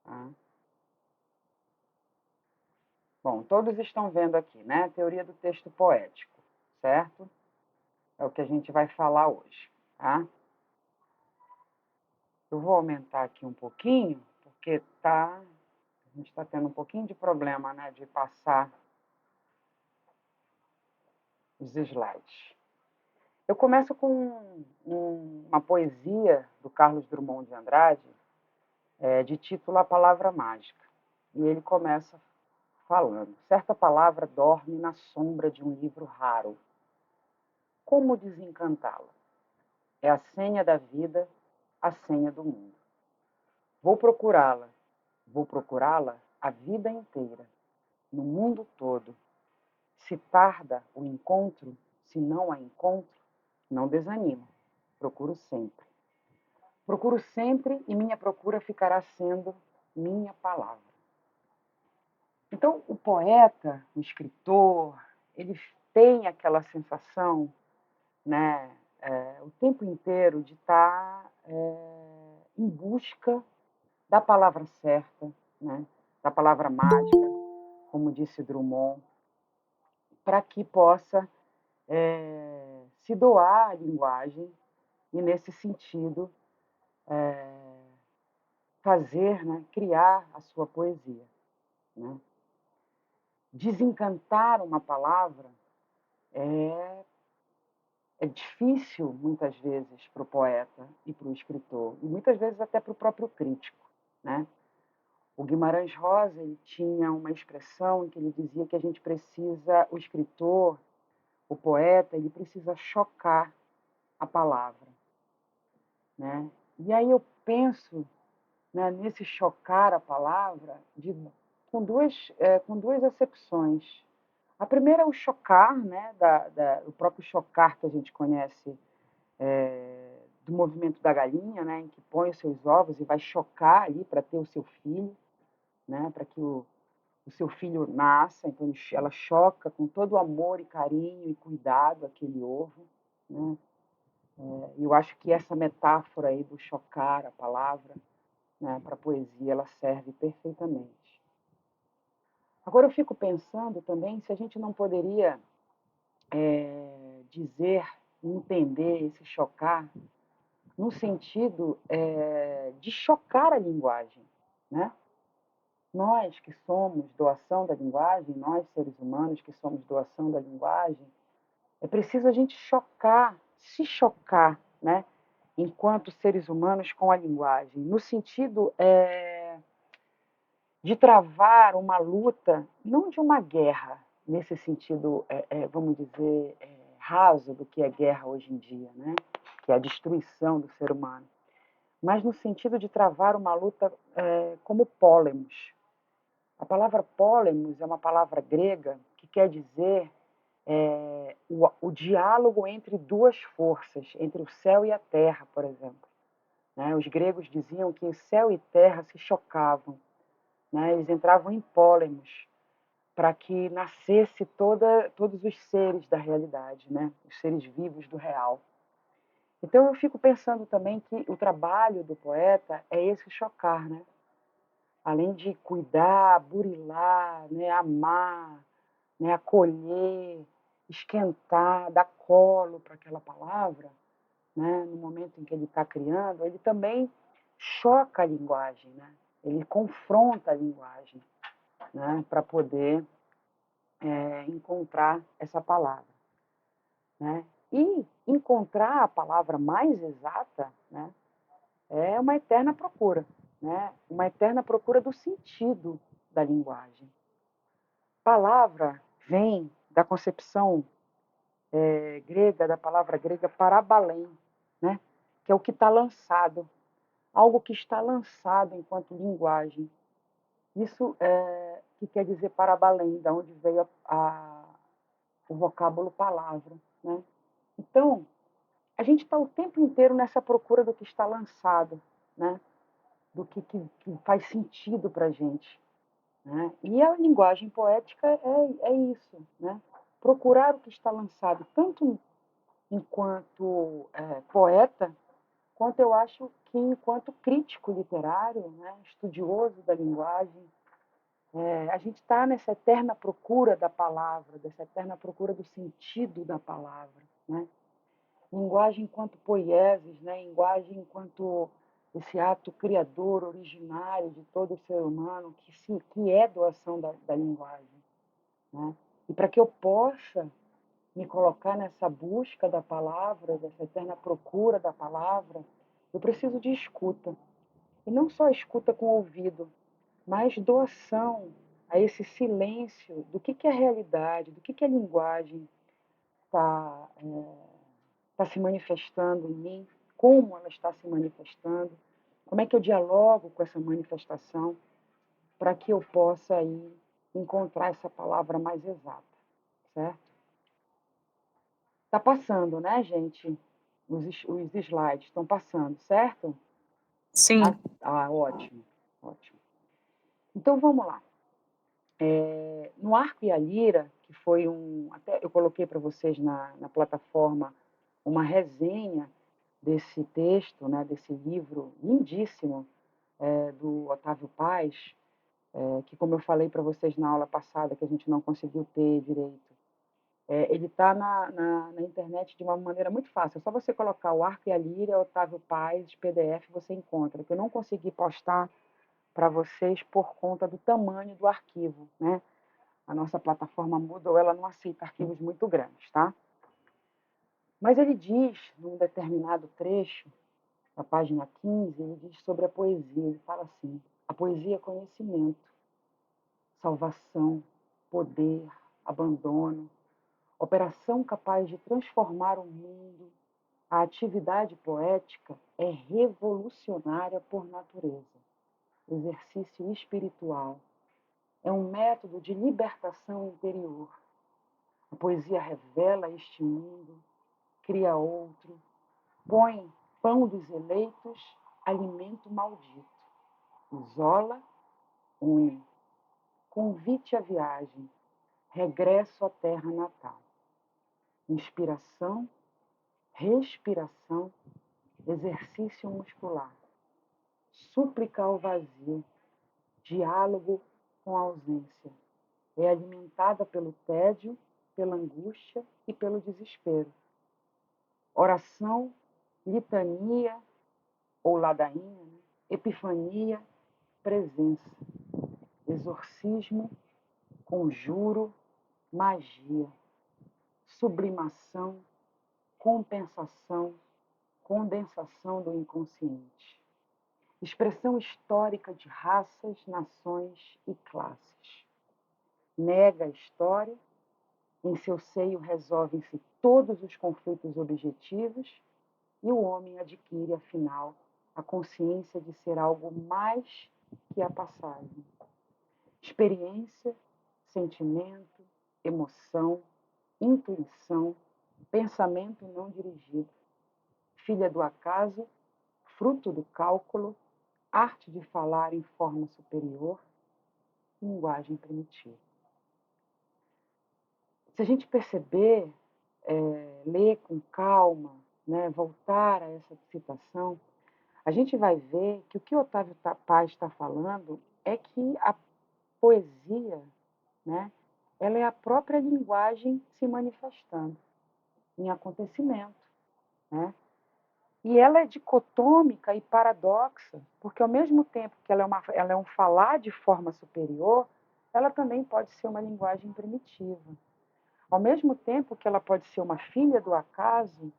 Tá? Bom, todos estão vendo aqui, né? A teoria do texto poético, certo? É o que a gente vai falar hoje, tá? Eu vou aumentar aqui um pouquinho, porque a gente está tendo um pouquinho de problema, né, de passar os slides. Eu começo com uma poesia do Carlos Drummond de Andrade, de título A Palavra Mágica. E ele começa falando: certa palavra dorme na sombra de um livro raro. Como desencantá-la? É a senha da vida, a senha do mundo. Vou procurá-la, vou procurá-la a vida inteira, no mundo todo. Se tarda o encontro, se não a encontro, não desanimo. Procuro sempre. Procuro sempre e minha procura ficará sendo minha palavra. Então, o poeta, o escritor, ele tem aquela sensação, né, o tempo inteiro de estar em busca da palavra certa, né, da palavra mágica, como disse Drummond, para que possa se doar à linguagem e, nesse sentido, fazer, né, criar a sua poesia. Né? Desencantar uma palavra é difícil, muitas vezes, para o poeta e para o escritor, e muitas vezes até para o próprio crítico. Né? O Guimarães Rosa ele tinha uma expressão em que ele dizia que a gente precisa, o escritor, o poeta, ele precisa chocar a palavra. Né? E aí eu penso, né, nesse chocar a palavra com duas acepções. A primeira é o chocar, né, o próprio chocar que a gente conhece do movimento da galinha, né, em que põe os seus ovos e vai chocar ali para ter o seu filho, né, para que o seu filho nasça. Então ela choca com todo o amor e carinho e cuidado aquele ovo. Né? Eu acho que essa metáfora aí do chocar a palavra, né, para a poesia, ela serve perfeitamente. Agora eu fico pensando também se a gente não poderia dizer, entender esse chocar no sentido de chocar a linguagem, né? Nós que somos doação da linguagem, nós seres humanos que somos doação da linguagem, é preciso a gente chocar, se chocar, né? Enquanto seres humanos com a linguagem, no sentido de travar uma luta, não de uma guerra, nesse sentido, vamos dizer, raso do que é guerra hoje em dia, né? Que é a destruição do ser humano, mas no sentido de travar uma luta como pólemos. A palavra pólemos é uma palavra grega que quer dizer o diálogo entre duas forças, entre o céu e a terra, por exemplo. Né? Os gregos diziam que o céu e terra se chocavam. Né? Eles entravam em pólemos para que nascesse todos os seres da realidade, né? Os seres vivos do real. Então eu fico pensando também que o trabalho do poeta é esse chocar, né? Além de cuidar, burilar, né? Amar, né? Acolher, esquentar, dar colo para aquela palavra, né? No momento em que ele está criando, ele também choca a linguagem, né? Ele confronta a linguagem, né? Para poder encontrar essa palavra. Né? E encontrar a palavra mais exata, né, é uma eterna procura, né? Uma eterna procura do sentido da linguagem. Palavra vem da concepção grega, da palavra grega parabalém, né? Que é o que está lançado, algo que está lançado enquanto linguagem. Isso que quer dizer parabalém, da onde veio o vocábulo palavra. Né? Então, a gente está o tempo inteiro nessa procura do que está lançado, né? Do que faz sentido para a gente. Né? E a linguagem poética é isso, né? Procurar o que está lançado, tanto enquanto poeta, quanto eu acho que, enquanto crítico literário, né, estudioso da linguagem, a gente está nessa eterna procura da palavra, dessa eterna procura do sentido da palavra, né? Linguagem enquanto poieses, né? Linguagem enquanto esse ato criador, originário de todo ser humano, que é doação da linguagem, né? E para que eu possa me colocar nessa busca da palavra, dessa eterna procura da palavra, eu preciso de escuta. E não só escuta com o ouvido, mas doação a esse silêncio do que é a realidade, do que a linguagem está tá se manifestando em mim, como ela está se manifestando, como é que eu dialogo com essa manifestação para que eu possa aí encontrar essa palavra mais exata, certo? Está passando, né, gente? Os slides estão passando, certo? Sim. Ótimo, ótimo. Então vamos lá. No Arco e a Lira, que foi até eu coloquei para vocês na plataforma uma resenha desse texto, né, desse livro lindíssimo do Otávio Paz, que, como eu falei para vocês na aula passada, que a gente não conseguiu ter direito, ele está na internet de uma maneira muito fácil. É só você colocar o Arco e a Lira, Otávio Paz, PDF, você encontra. Que eu não consegui postar para vocês por conta do tamanho do arquivo, né? A nossa plataforma Moodle, ela não aceita arquivos muito grandes, tá? Mas ele diz, num determinado trecho, na página 15, ele diz sobre a poesia. Ele fala assim: a poesia é conhecimento, salvação, poder, abandono, operação capaz de transformar o mundo. A atividade poética é revolucionária por natureza, exercício espiritual, é um método de libertação interior. A poesia revela este mundo, cria outro, põe pão dos eleitos, alimento maldito, isola, une, convite à viagem, regresso à terra natal. Inspiração, respiração, exercício muscular, súplica ao vazio, diálogo com a ausência. É alimentada pelo tédio, pela angústia e pelo desespero. Oração, litania ou ladainha, né? Epifania, presença. Exorcismo, conjuro, magia. Sublimação, compensação, condensação do inconsciente. Expressão histórica de raças, nações e classes. Nega a história, em seu seio resolvem-se todos os conflitos objetivos e o homem adquire, afinal, a consciência de ser algo mais que a passagem. Experiência, sentimento, emoção, intuição, pensamento não dirigido, filha do acaso, fruto do cálculo, arte de falar em forma superior, linguagem primitiva. Se a gente perceber, ler com calma, né, voltar a essa citação, a gente vai ver que o que Otávio Paz está falando é que a poesia, né, ela é a própria linguagem se manifestando em acontecimento, né? E ela é dicotômica e paradoxa, porque ao mesmo tempo que ela é um falar de forma superior, ela também pode ser uma linguagem primitiva. Ao mesmo tempo que ela pode ser uma filha do acaso,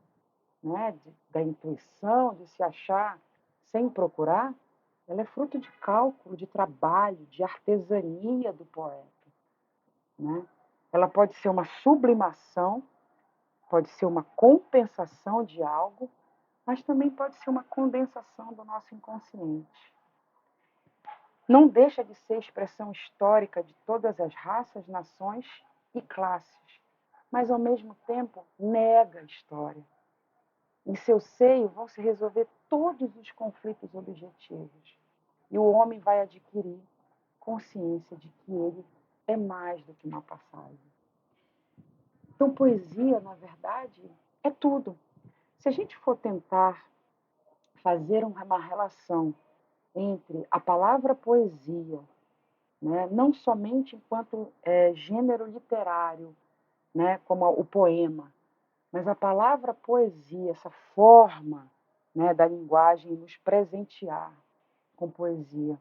né, da intuição, de se achar sem procurar, ela é fruto de cálculo, de trabalho, de artesania do poeta, né? Ela pode ser uma sublimação, pode ser uma compensação de algo, mas também pode ser uma condensação do nosso inconsciente. Não deixa de ser expressão histórica de todas as raças, nações e classes, mas ao mesmo tempo nega a história. Em seu seio vão se resolver todos os conflitos objetivos e o homem vai adquirir consciência de que ele é mais do que uma passagem. Então, poesia, na verdade, é tudo. Se a gente for tentar fazer uma relação entre a palavra poesia, né, não somente enquanto gênero literário, né, como o poema, mas a palavra poesia, essa forma, né, da linguagem nos presentear com poesia.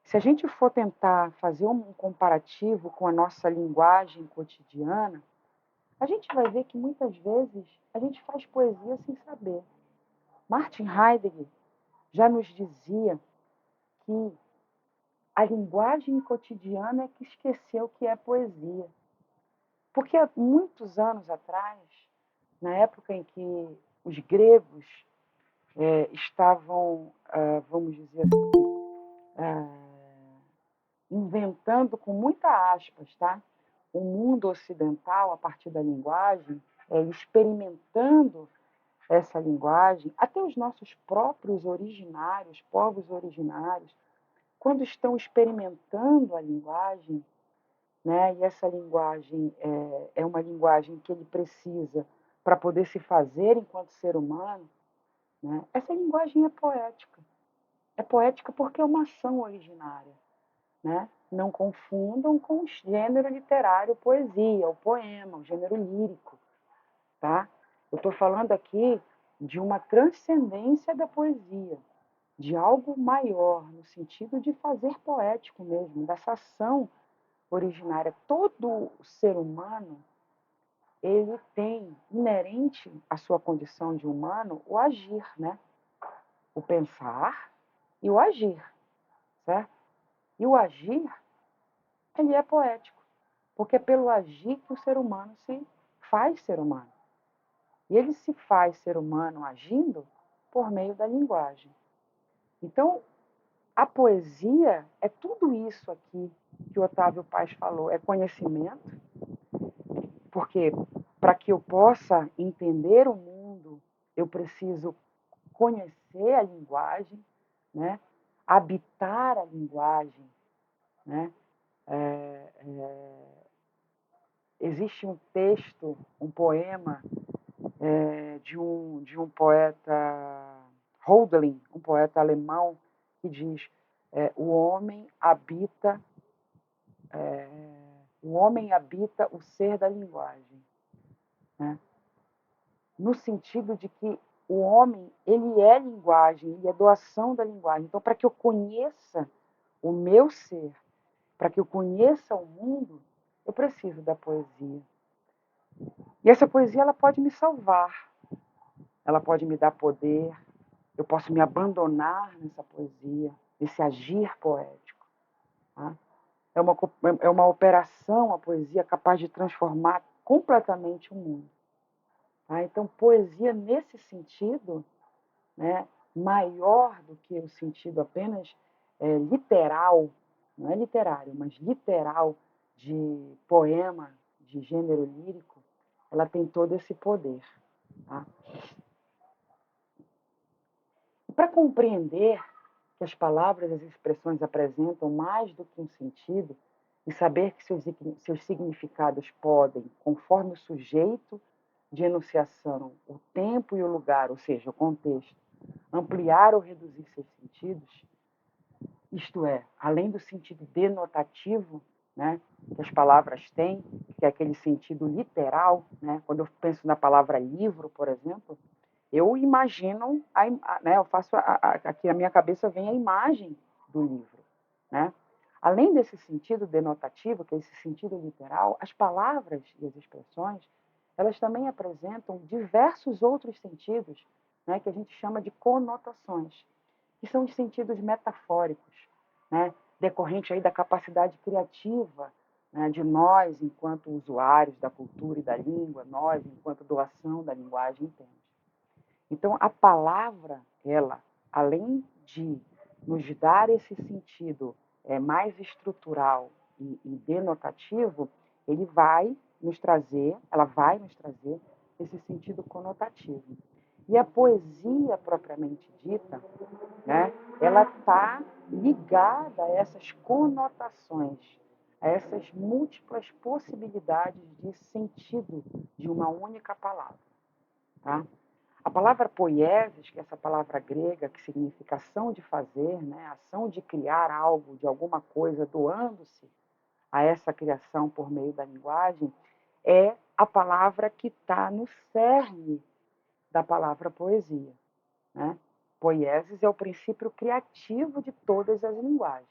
Se a gente for tentar fazer um comparativo com a nossa linguagem cotidiana, a gente vai ver que muitas vezes a gente faz poesia sem saber. Martin Heidegger já nos dizia que a linguagem cotidiana é que esqueceu o que é poesia. Porque há muitos anos atrás, na época em que os gregos estavam, vamos dizer assim, inventando com muita aspas, tá? O mundo ocidental a partir da linguagem, experimentando essa linguagem, até os nossos próprios originários, povos originários, quando estão experimentando a linguagem, né? E essa linguagem é uma linguagem que ele precisa para poder se fazer enquanto ser humano, né? Essa linguagem é poética. É poética porque é uma ação originária, né? Não confundam com o gênero literário, poesia, o poema, o gênero lírico, tá? Eu estou falando aqui de uma transcendência da poesia, de algo maior, no sentido de fazer poético mesmo, dessa ação originária. Todo ser humano, ele tem inerente à sua condição de humano o agir, né? O pensar e o agir, certo? E o agir, ele é poético, porque é pelo agir que o ser humano se faz ser humano. E ele se faz ser humano agindo por meio da linguagem. Então, a poesia é tudo isso aqui que o Otávio Paz falou, é conhecimento, porque para que eu possa entender o mundo, eu preciso conhecer a linguagem, né? Habitar a linguagem, né? Existe um texto, um poema de um poeta Hölderlin, um poeta alemão, que diz o homem habita o ser da linguagem, né? No sentido de que o homem, ele é linguagem, ele é doação da linguagem. Então, para que eu conheça o meu ser, para que eu conheça o mundo, eu preciso da poesia. E essa poesia, ela pode me salvar, ela pode me dar poder, eu posso me abandonar nessa poesia, nesse agir poético. Tá? É uma operação, a poesia, capaz de transformar completamente o mundo. Tá? Então, poesia, nesse sentido, né, maior do que o sentido apenas literal, não é literário, mas literal de poema, de gênero lírico, ela tem todo esse poder. Tá? E para compreender que as palavras e as expressões apresentam mais do que um sentido, e saber que seus significados podem, conforme o sujeito de enunciação, o tempo e o lugar, ou seja, o contexto, ampliar ou reduzir seus sentidos, isto é, além do sentido denotativo, né, que as palavras têm, que é aquele sentido literal, né, quando eu penso na palavra livro, por exemplo, eu imagino, né, eu faço aqui na minha cabeça vem a imagem do livro, né? Além desse sentido denotativo, que é esse sentido literal, as palavras e as expressões, elas também apresentam diversos outros sentidos, né, que a gente chama de conotações, que são os sentidos metafóricos, né, decorrente aí da capacidade criativa, né, de nós, enquanto usuários da cultura e da língua, nós, enquanto doação da linguagem, temos. Então, a palavra, ela, além de nos dar esse sentido mais estrutural e denotativo, ela vai nos trazer esse sentido conotativo. E a poesia propriamente dita, né, ela está ligada a essas conotações, a essas múltiplas possibilidades de sentido de uma única palavra. Tá? A palavra poiesis, que é essa palavra grega que significa ação de fazer, né? Ação de criar algo, de alguma coisa, doando-se a essa criação por meio da linguagem, é a palavra que está no cerne da palavra poesia, né? Poiesis é o princípio criativo de todas as linguagens.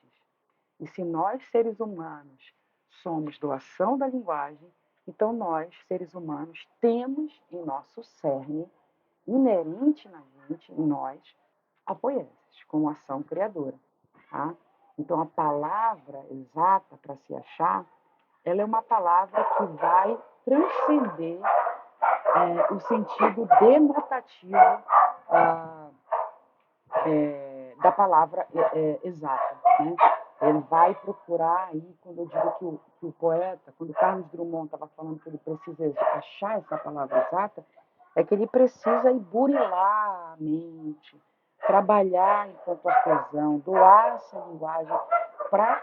E se nós, seres humanos, somos doação da linguagem, então nós, seres humanos, temos em nosso cerne, inerente na gente, em nós, a poiesis, como ação criadora. Tá? Então, a palavra exata para se achar, ela é uma palavra que vai transcender o sentido denotativo da palavra exata. Né? Ele vai procurar aí, quando eu digo que o poeta, quando Carlos Drummond estava falando que ele precisa achar essa palavra exata, é que ele precisa ir burilar a mente, trabalhar enquanto artesão, doar essa linguagem para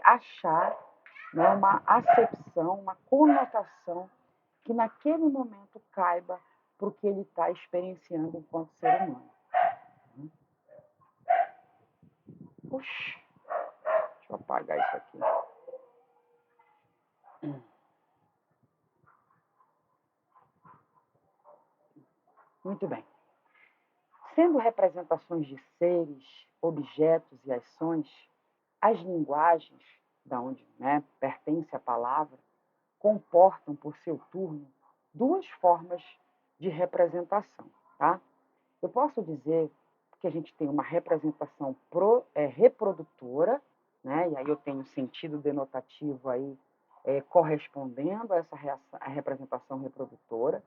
achar, né, uma acepção, uma conotação que naquele momento caiba para o que ele está experienciando enquanto ser humano. Puxa, deixa eu apagar isso aqui. Muito bem. Sendo representações de seres, objetos e ações, as linguagens, da onde pertence a palavra, comportam, por seu turno, duas formas de representação. Tá? Eu posso dizer que a gente tem uma representação reprodutora, né? E aí eu tenho sentido denotativo aí correspondendo a essa a representação reprodutora,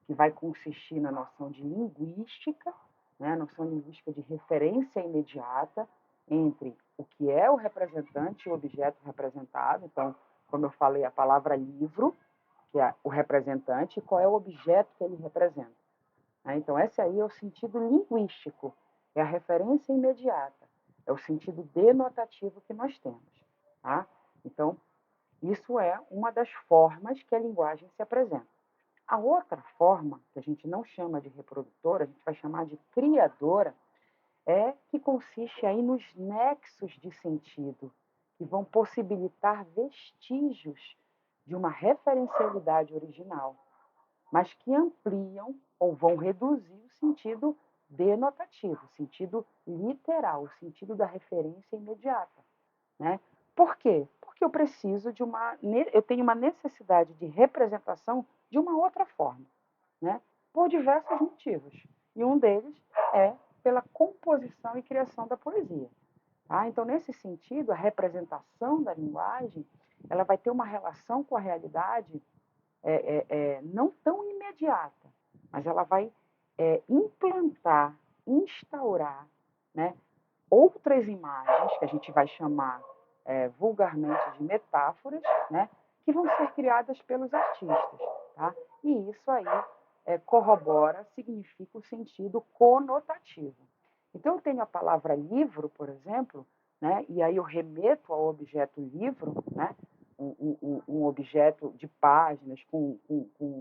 que vai consistir na noção de linguística, né? A noção linguística de referência imediata entre o que é o representante e o objeto representado. Então, como eu falei, a palavra livro, que é o representante, e qual é o objeto que ele representa. Então, esse aí é o sentido linguístico, é a referência imediata, é o sentido denotativo que nós temos. Tá? Então, isso é uma das formas que a linguagem se apresenta. A outra forma, que a gente não chama de reprodutora, a gente vai chamar de criadora, é que consiste aí nos nexos de sentido, que vão possibilitar vestígios de uma referencialidade original, mas que ampliam ou vão reduzir o sentido denotativo, o sentido literal, o sentido da referência imediata. Né? Por quê? Porque eu preciso eu tenho uma necessidade de representação de uma outra forma, né? Por diversos motivos. E um deles é pela composição e criação da poesia. Tá? Então, nesse sentido, a representação da linguagem ela vai ter uma relação com a realidade não tão imediata, mas ela vai implantar, instaurar, né, outras imagens que a gente vai chamar vulgarmente de metáforas, né, que vão ser criadas pelos artistas. Tá? E isso aí corrobora, significa o sentido conotativo. Então, eu tenho a palavra livro, por exemplo, né, e aí eu remeto ao objeto livro, né, um objeto de páginas, com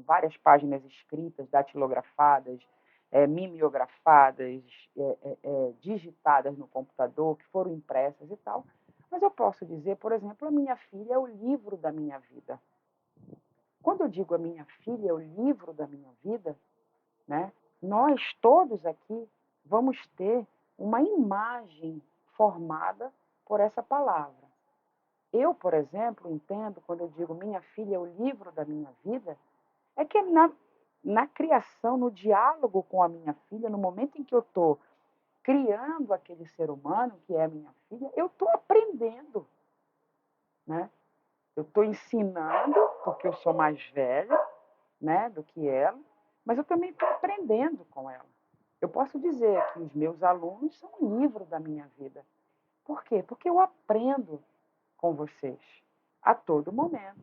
várias páginas escritas, datilografadas, mimeografadas, digitadas no computador, que foram impressas e tal. Mas eu posso dizer, por exemplo, a minha filha é o livro da minha vida. Quando eu digo a minha filha é o livro da minha vida, né, nós todos aqui vamos ter uma imagem formada por essa palavra. Eu, por exemplo, entendo, quando eu digo minha filha é o livro da minha vida, é que na criação, no diálogo com a minha filha, no momento em que eu estou criando aquele ser humano, que é a minha filha, eu estou aprendendo. Né? Eu estou ensinando, porque eu sou mais velha, né, do que ela, mas eu também estou aprendendo com ela. Eu posso dizer que os meus alunos são um livro da minha vida. Por quê? Porque eu aprendo com vocês a todo momento.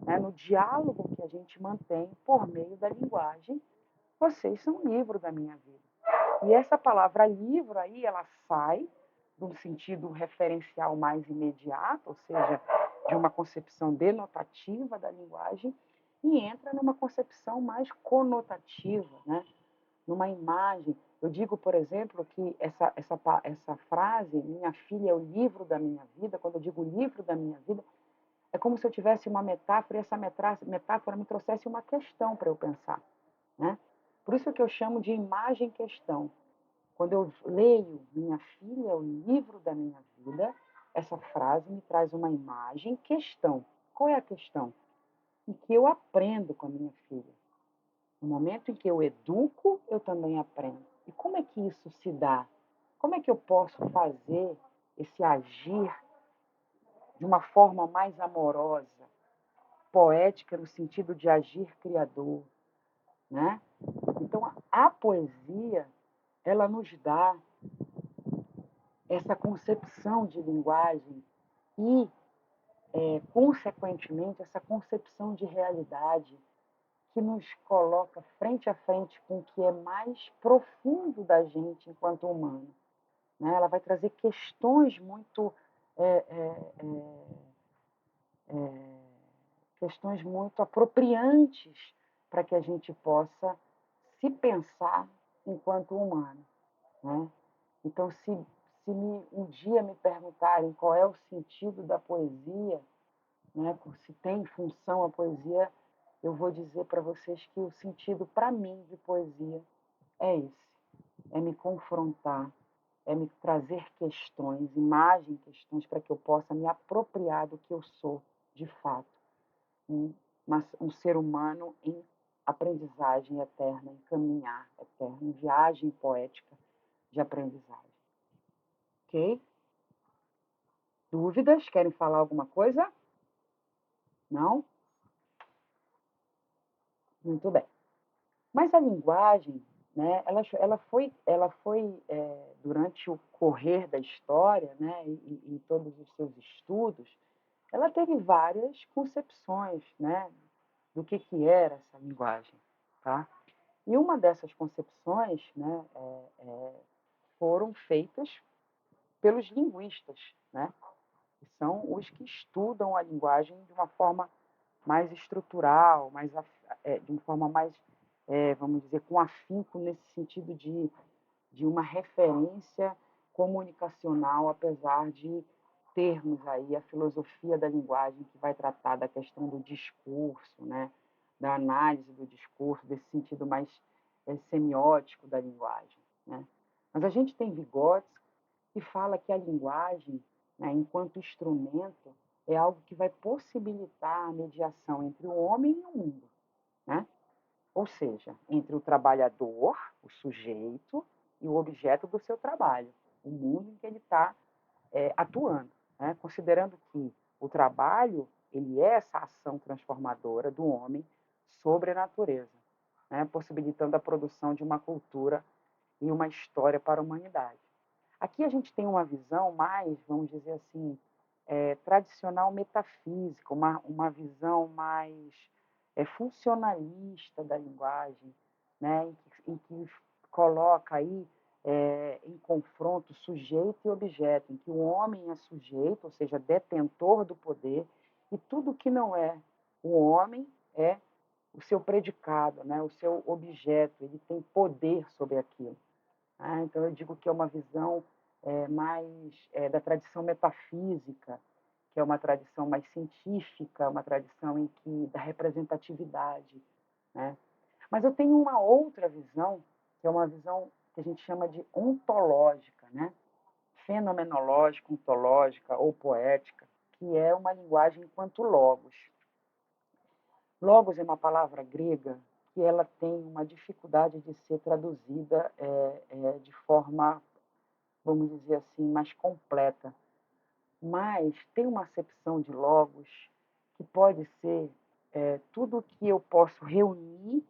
Né? No diálogo que a gente mantém por meio da linguagem, vocês são um livro da minha vida. E essa palavra livro aí, ela sai de um sentido referencial mais imediato, ou seja, de uma concepção denotativa da linguagem, e entra numa concepção mais conotativa, né? Numa imagem. Eu digo, por exemplo, que essa frase, minha filha é o livro da minha vida, quando eu digo livro da minha vida, é como se eu tivesse uma metáfora e essa metáfora me trouxesse uma questão para eu pensar, né? Por isso que eu chamo de imagem-questão. Quando eu leio minha filha é o livro da minha vida, essa frase me traz uma imagem-questão. Qual é a questão? Em que eu aprendo com a minha filha. No momento em que eu educo, eu também aprendo. E como é que isso se dá? Como é que eu posso fazer esse agir de uma forma mais amorosa, poética no sentido de agir criador, né? Então a poesia, ela nos dá essa concepção de linguagem e, consequentemente, essa concepção de realidade que nos coloca frente a frente com o que é mais profundo da gente enquanto humano, né? Ela vai trazer questões muito é, é, questões muito apropriantes para que a gente possa se pensar enquanto humano, né? Então, um dia me perguntarem qual é o sentido da poesia, né? Se tem função a poesia, eu vou dizer para vocês que o sentido para mim de poesia é esse, é me confrontar, é me trazer questões, imagem, questões para que eu possa me apropriar do que eu sou de fato, um ser humano em aprendizagem eterna, em caminhar eterno, em viagem poética de aprendizagem. Ok? Dúvidas? Querem falar alguma coisa? Não? Muito bem. Mas a linguagem, né, ela foi durante o correr da história, né, e todos os seus estudos, ela teve várias concepções, né, do que era essa linguagem, tá? E uma dessas concepções, né, foram feitas pelos linguistas, né, que são os que estudam a linguagem de uma forma mais estrutural, de uma forma mais, vamos dizer, com afinco nesse sentido de uma referência comunicacional, apesar de termos aí a filosofia da linguagem que vai tratar da questão do discurso, né? Da análise do discurso, desse sentido mais semiótico da linguagem, né? Mas a gente tem Vygotsky que fala que a linguagem, né, enquanto instrumento, é algo que vai possibilitar a mediação entre o homem e o mundo, né? Ou seja, entre o trabalhador, o sujeito, e o objeto do seu trabalho, o mundo em que ele está atuando, né? Considerando que o trabalho ele é essa ação transformadora do homem sobre a natureza, né? Possibilitando a produção de uma cultura e uma história para a humanidade. Aqui a gente tem uma visão mais, vamos dizer assim, tradicional metafísica, uma visão mais funcionalista da linguagem, né, em que coloca aí em confronto sujeito e objeto, em que o homem é sujeito, ou seja, detentor do poder, e tudo que não é o homem é o seu predicado, né, o seu objeto, ele tem poder sobre aquilo. Então, eu digo que é uma visão mais da tradição metafísica, que é uma tradição mais científica, uma tradição em que da representatividade, né? Mas eu tenho uma outra visão, que é uma visão que a gente chama de ontológica, né? Fenomenológica, ontológica ou poética, que é uma linguagem enquanto logos. Logos é uma palavra grega que ela tem uma dificuldade de ser traduzida de forma, vamos dizer assim, mais completa. Mas tem uma acepção de logos que pode ser tudo que eu posso reunir,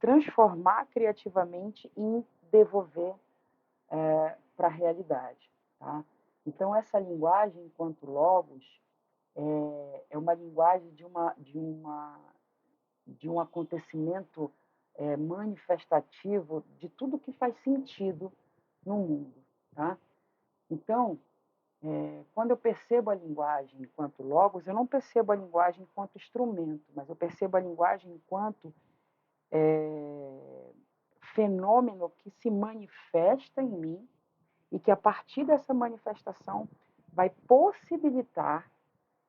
transformar criativamente e devolver para a realidade. Tá? Então, essa linguagem, enquanto logos, é uma linguagem de um acontecimento manifestativo de tudo que faz sentido no mundo. Tá? Então, Quando eu percebo a linguagem enquanto logos, eu não percebo a linguagem enquanto instrumento, mas eu percebo a linguagem enquanto fenômeno que se manifesta em mim e que, a partir dessa manifestação, vai possibilitar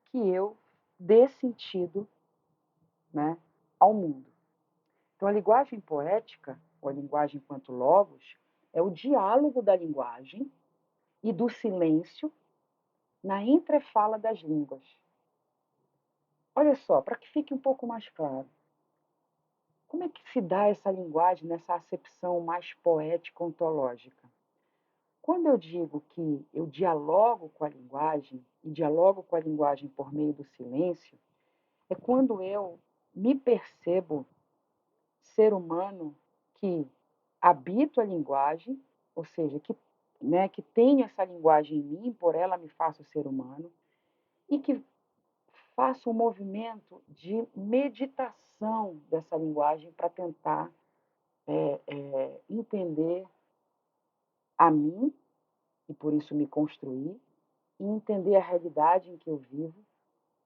que eu dê sentido, né, ao mundo. Então, a linguagem poética, ou a linguagem enquanto logos, é o diálogo da linguagem e do silêncio na entrefala das línguas. Olha só, para que fique um pouco mais claro, como é que se dá essa linguagem nessa acepção mais poética ontológica? Quando eu digo que eu dialogo com a linguagem, e dialogo com a linguagem por meio do silêncio, é quando eu me percebo ser humano que habito a linguagem, ou seja, que tenho essa linguagem em mim, por ela me faço ser humano, e que faço um movimento de meditação dessa linguagem para tentar entender a mim, e por isso me construir, e entender a realidade em que eu vivo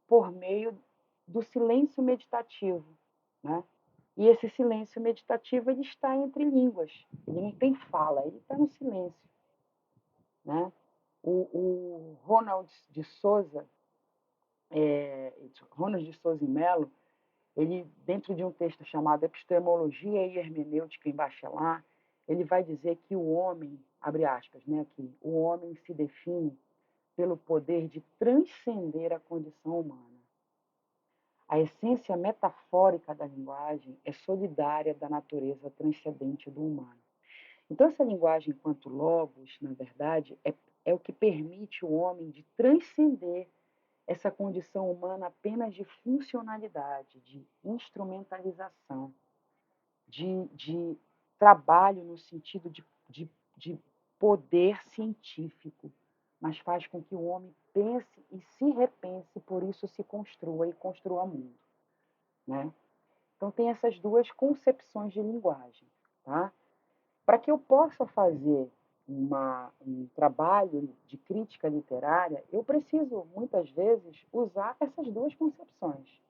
por meio do silêncio meditativo, né? E esse silêncio meditativo ele está entre línguas, ele não tem fala, ele está no silêncio, né? O Ronald de Souza e Mello, ele, dentro de um texto chamado Epistemologia e Hermenêutica em Bachelard, ele vai dizer que o homem, abre aspas, né, que o homem se define pelo poder de transcender a condição humana. A essência metafórica da linguagem é solidária da natureza transcendente do humano. Então, essa linguagem, enquanto logos, na verdade, é o que permite o homem de transcender essa condição humana apenas de funcionalidade, de instrumentalização, de trabalho no sentido de poder científico, mas faz com que o homem pense e se repense, por isso se construa e construa mundo, né? Então, tem essas duas concepções de linguagem. Tá? Para que eu possa fazer um trabalho de crítica literária, eu preciso, muitas vezes, usar essas duas concepções.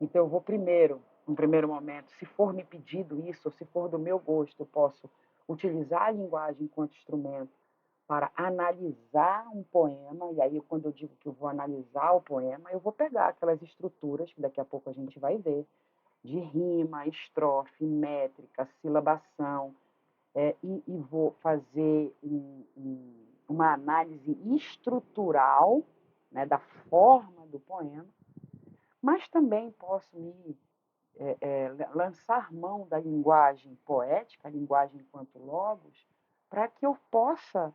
Então, eu vou primeiro, no primeiro momento, se for me pedido isso, ou se for do meu gosto, eu posso utilizar a linguagem enquanto instrumento para analisar um poema, e aí, quando eu digo que eu vou analisar o poema, eu vou pegar aquelas estruturas, que daqui a pouco a gente vai ver, de rima, estrofe, métrica, silabação, e vou fazer uma análise estrutural, né, da forma do poema, mas também posso me lançar mão da linguagem poética, a linguagem enquanto logos, para que eu possa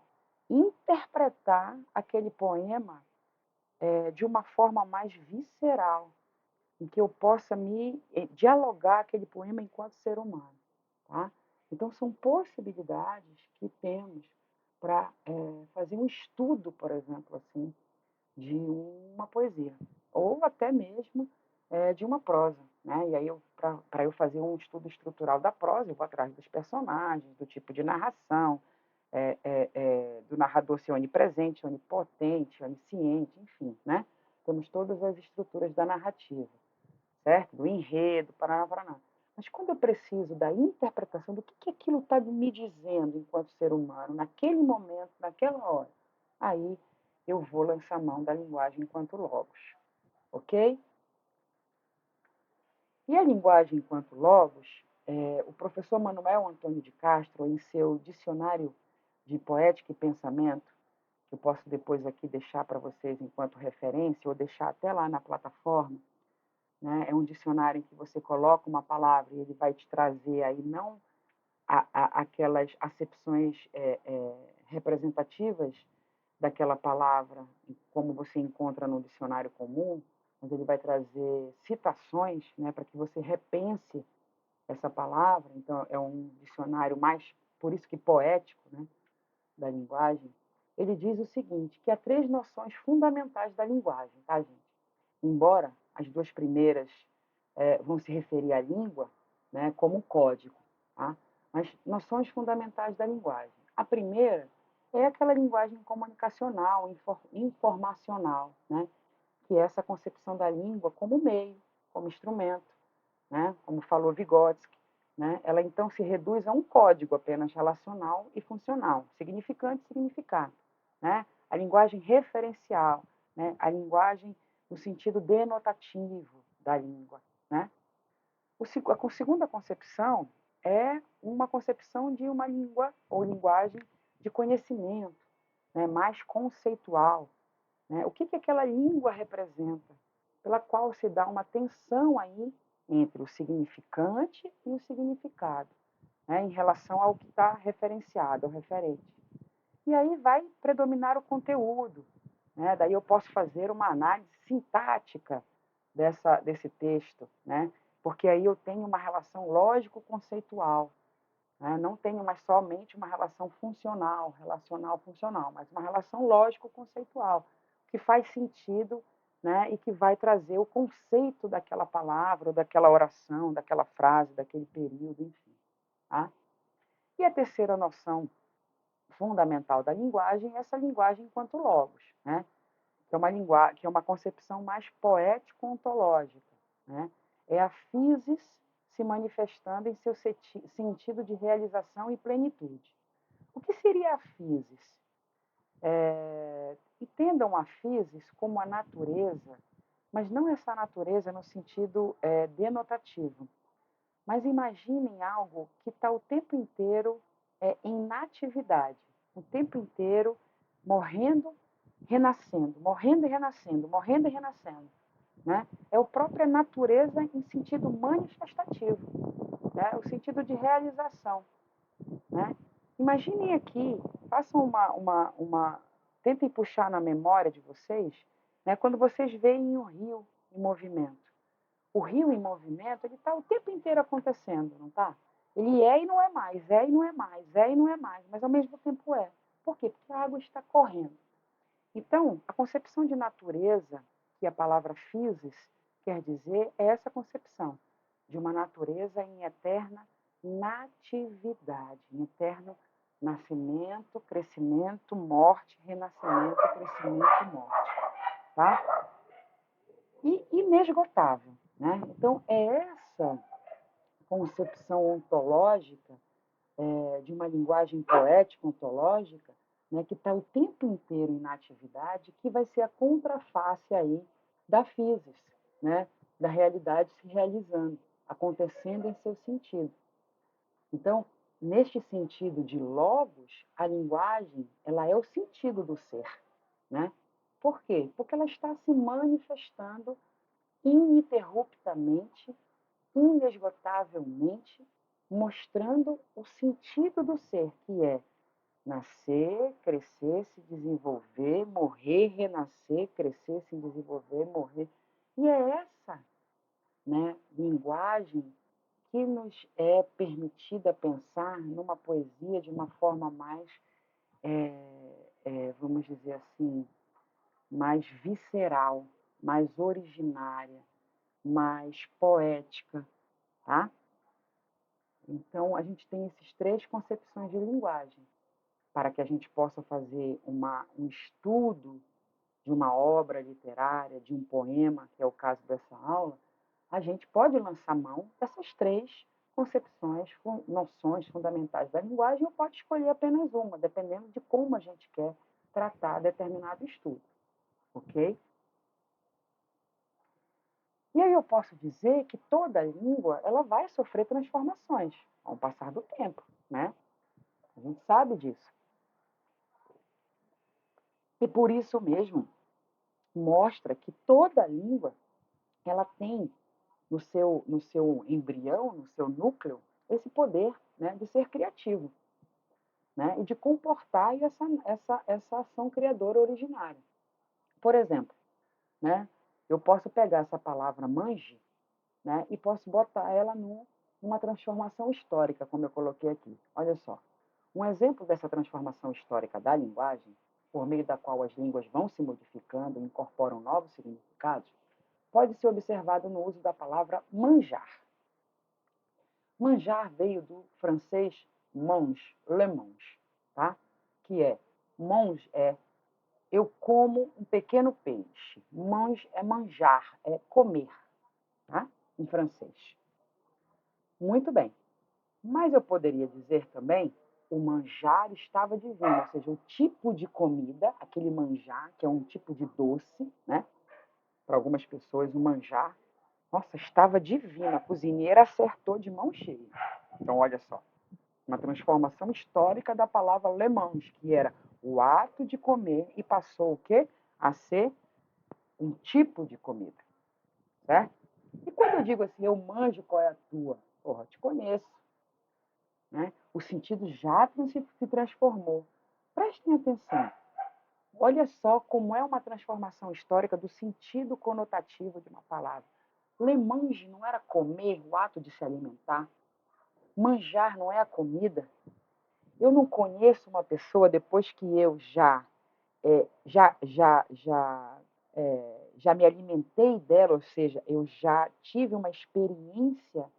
interpretar aquele poema de uma forma mais visceral, em que eu possa me dialogar aquele poema enquanto ser humano. Tá? Então, são possibilidades que temos para fazer um estudo, por exemplo, assim, de uma poesia, ou até mesmo de uma prosa. Né? E aí, para eu fazer um estudo estrutural da prosa, eu vou atrás dos personagens, do tipo de narração, do narrador ser onipresente, onipotente, onisciente, enfim. Né? Temos todas as estruturas da narrativa, certo? Do enredo, paraná, paraná. Mas quando eu preciso da interpretação do que aquilo está me dizendo enquanto ser humano, naquele momento, naquela hora, aí eu vou lançar mão da linguagem enquanto logos, ok? E a linguagem enquanto logos, o professor Manuel Antônio de Castro, em seu Dicionário de Poética e Pensamento, que eu posso depois aqui deixar para vocês enquanto referência, ou deixar até lá na plataforma, né? É um dicionário em que você coloca uma palavra e ele vai te trazer aí não aquelas acepções representativas daquela palavra, como você encontra no dicionário comum, mas ele vai trazer citações, né, para que você repense essa palavra. Então, é um dicionário mais, por isso que poético, né, da linguagem. Ele diz o seguinte, que há três noções fundamentais da linguagem, tá, gente? Embora as duas primeiras vão se referir à língua, né, como código, tá? Mas noções fundamentais da linguagem. A primeira é aquela linguagem comunicacional, informacional, né? Que é essa concepção da língua como meio, como instrumento, né? Como falou Vygotsky, né? Ela então se reduz a um código apenas relacional e funcional, significante e significado, né? A linguagem referencial, né? A linguagem no sentido denotativo da língua, né? A segunda concepção é uma concepção de uma língua ou linguagem de conhecimento, né? Mais conceitual, né? O que aquela língua representa, pela qual se dá uma tensão aí entre o significante e o significado, né? Em relação ao que está referenciado, ao referente. E aí vai predominar o conteúdo, né? Daí eu posso fazer uma análise sintática desse texto, né? Porque aí eu tenho uma relação lógico-conceitual, né? Não tenho mais somente uma relação funcional, relacional-funcional, mas uma relação lógico-conceitual, que faz sentido, né? E que vai trazer o conceito daquela palavra, ou daquela oração, daquela frase, daquele período, enfim. Tá? E a terceira noção fundamental da linguagem é essa linguagem enquanto logos, né? Que é uma concepção mais poético-ontológica, né? É a physis se manifestando em seu sentido de realização e plenitude. O que seria a physis? Entendam a physis como a natureza, mas não essa natureza no sentido denotativo, mas imaginem algo que está o tempo inteiro em natividade, o tempo inteiro morrendo, renascendo, morrendo e renascendo, morrendo e renascendo. Né? É a própria natureza em sentido manifestativo, né? O sentido de realização. Né? Imaginem aqui, façam tentem puxar na memória de vocês, né, quando vocês veem o rio em movimento. O rio em movimento, ele está o tempo inteiro acontecendo, não está? Ele é e não é mais, é e não é mais, é e não é mais, mas ao mesmo tempo é. Por quê? Porque a água está correndo. Então, a concepção de natureza, que a palavra physis quer dizer, é essa concepção de uma natureza em eterna natividade, em eterno nascimento, crescimento, morte, renascimento, crescimento, morte. Tá? E inesgotável. Né? Então, é essa concepção ontológica, de uma linguagem poética ontológica, né, que está o tempo inteiro em atividade, que vai ser a contraface aí da physis, né, da realidade se realizando, acontecendo em seu sentido. Então, neste sentido de logos, a linguagem ela é o sentido do ser. Né? Por quê? Porque ela está se manifestando ininterruptamente, inesgotavelmente, mostrando o sentido do ser, que é nascer, crescer, se desenvolver, morrer, renascer, crescer, se desenvolver, morrer. E é essa, né, linguagem que nos é permitida pensar numa poesia de uma forma mais, vamos dizer assim, mais visceral, mais originária, mais poética, tá? Então, a gente tem essas três concepções de linguagem, para que a gente possa fazer um estudo de uma obra literária, de um poema, que é o caso dessa aula, a gente pode lançar mão dessas três concepções, noções fundamentais da linguagem, ou pode escolher apenas uma, dependendo de como a gente quer tratar determinado estudo, ok? E aí eu posso dizer que toda língua ela vai sofrer transformações ao passar do tempo, né? A gente sabe disso. E por isso mesmo mostra que toda língua ela tem no seu embrião, no seu núcleo, esse poder, né, de ser criativo, né, e de comportar essa ação criadora originária. Por exemplo, né, eu posso pegar essa palavra mange, né, e posso botar ela numa transformação histórica, como eu coloquei aqui. Olha só, um exemplo dessa transformação histórica da linguagem, por meio da qual as línguas vão se modificando e incorporam novos significados, pode ser observado no uso da palavra manjar. Manjar veio do francês mange, le mange, tá? Que é Mange é eu como um pequeno peixe. Mange é manjar, é comer, tá? Em francês. Muito bem. Mas eu poderia dizer também o manjar estava divino, ou seja, o tipo de comida, aquele manjar, que é um tipo de doce, né? Para algumas pessoas, o manjar, nossa, estava divino. A cozinheira acertou de mão cheia. Então, olha só, uma transformação histórica da palavra le mange, que era o ato de comer, e passou o quê? A ser um tipo de comida, certo? E quando eu digo assim, eu manjo qual é a tua, porra, eu te conheço, né? O sentido já se transformou. Prestem atenção. Olha só como é uma transformação histórica do sentido conotativo de uma palavra. Le mange não era comer, o ato de se alimentar. Manjar não é a comida. Eu não conheço uma pessoa depois que eu já me alimentei dela, ou seja, eu já tive uma experiência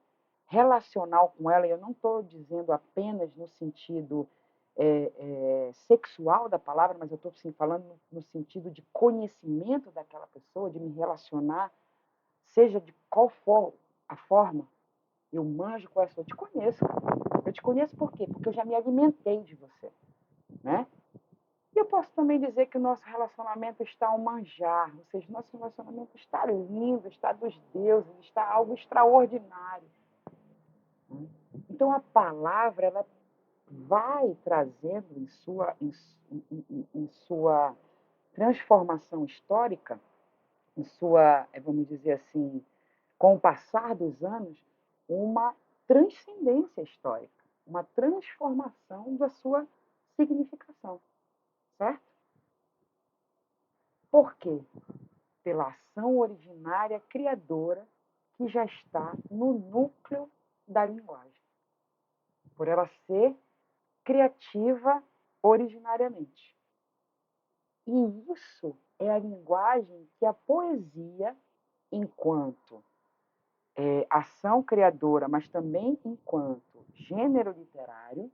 relacional com ela, e eu não estou dizendo apenas no sentido sexual da palavra, mas eu estou sim, falando no sentido de conhecimento daquela pessoa, de me relacionar, seja de qual for a forma, eu manjo com essa, eu te conheço, cara. Eu te conheço por quê? Porque eu já me alimentei de você, né? E eu posso também dizer que o nosso relacionamento está ao manjar, ou seja, o nosso relacionamento está lindo, está dos deuses, está algo extraordinário. Então a palavra ela vai trazendo em sua transformação histórica, em sua, vamos dizer assim, com o passar dos anos, uma transcendência histórica, uma transformação da sua significação, certo? Por quê? Pela ação originária criadora que já está no núcleo da linguagem, por ela ser criativa originariamente. E isso é a linguagem que a poesia, enquanto ação criadora, mas também enquanto gênero literário,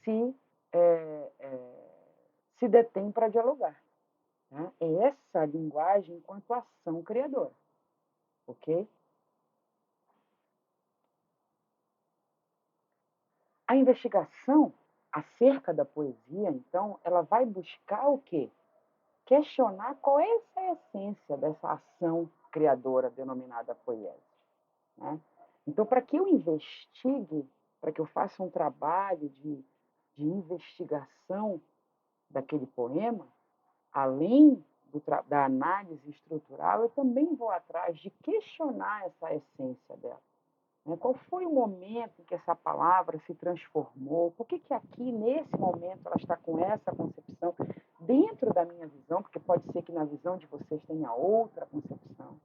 se, é, é, se detém para dialogar. Né? É essa linguagem enquanto ação criadora. Ok? A investigação acerca da poesia, então, ela vai buscar o quê? Questionar qual é essa essência dessa ação criadora denominada poesia. Né? Então, para que eu investigue, para que eu faça um trabalho de investigação daquele poema, além da análise estrutural, eu também vou atrás de questionar essa essência dela. Qual foi o momento em que essa palavra se transformou? Por que aqui, nesse momento, ela está com essa concepção dentro da minha visão? Porque pode ser que na visão de vocês tenha outra concepção.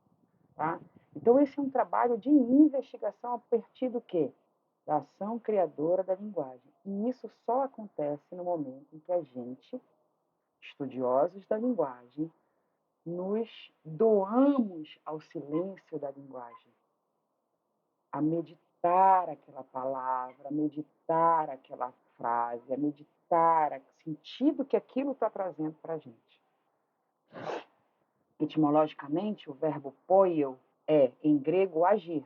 Tá? Então, esse é um trabalho de investigação a partir do quê? Da ação criadora da linguagem. E isso só acontece no momento em que a gente, estudiosos da linguagem, nos doamos ao silêncio da linguagem, a meditar aquela palavra, a meditar aquela frase, a meditar o sentido que aquilo está trazendo para a gente. Etimologicamente, o verbo poio é, em grego, agir,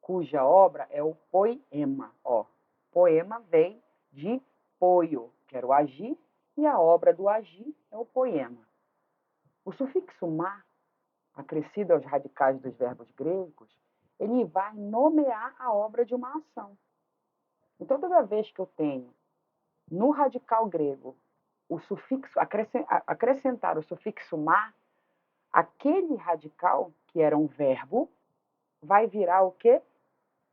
cuja obra é o poema. Ó, poema vem de poio, que era o agir, e a obra do agir é o poema. O sufixo ma, acrescido aos radicais dos verbos gregos, ele vai nomear a obra de uma ação. Então, toda vez que eu tenho no radical grego o sufixo, acrescentar o sufixo ma, aquele radical, que era um verbo, vai virar o quê?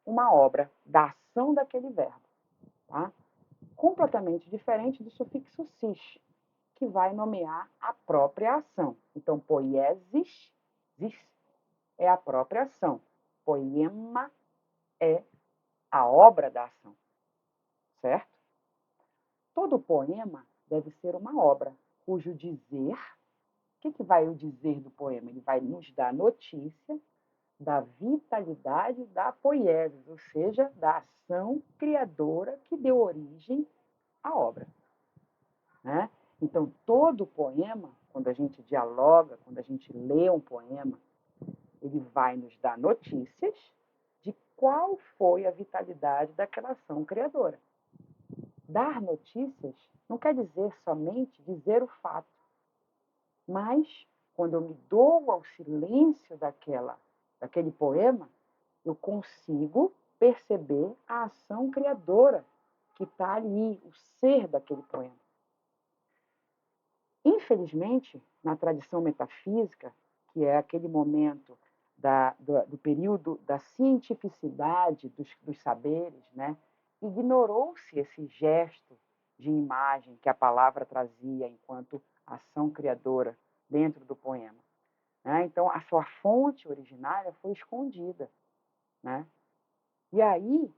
Uma obra da ação daquele verbo. Tá? Completamente diferente do sufixo cis, que vai nomear a própria ação. Então, poiesis, zis, é a própria ação. Poema é a obra da ação. Certo? Todo poema deve ser uma obra cujo dizer, o que vai o dizer do poema? Ele vai nos dar notícia da vitalidade da poiesis, ou seja, da ação criadora que deu origem à obra. né? Então, todo poema, quando a gente dialoga, quando a gente lê um poema, ele vai nos dar notícias de qual foi a vitalidade daquela ação criadora. Dar notícias não quer dizer somente dizer o fato, mas quando eu me dou ao silêncio daquele poema, eu consigo perceber a ação criadora que está ali, o ser daquele poema. Infelizmente, na tradição metafísica, que é aquele momento do período da cientificidade dos saberes, né, ignorou-se esse gesto de imagem que a palavra trazia enquanto ação criadora dentro do poema. Né? Então, a sua fonte originária foi escondida. Né? E aí,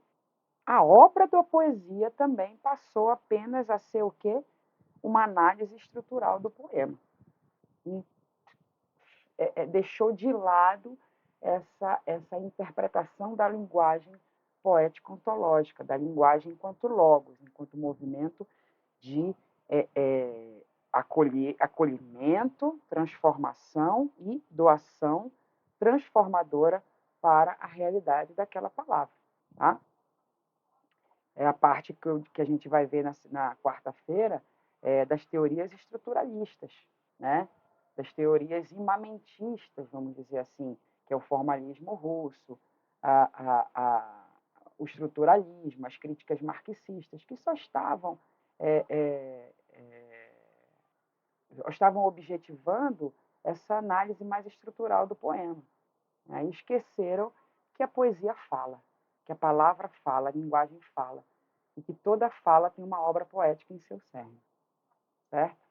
a obra da poesia também passou apenas a ser o quê? Uma análise estrutural do poema. E deixou de lado essa interpretação da linguagem poético-ontológica, da linguagem enquanto logos, enquanto movimento de acolhimento, transformação e doação transformadora para a realidade daquela palavra. Tá? É a parte que a gente vai ver na quarta-feira das teorias estruturalistas, né? Das teorias imamentistas, vamos dizer assim, que é o formalismo russo, o estruturalismo, as críticas marxistas, que só estavam objetivando essa análise mais estrutural do poema. Né? E esqueceram que a poesia fala, que a palavra fala, a linguagem fala, e que toda fala tem uma obra poética em seu cerne. Certo?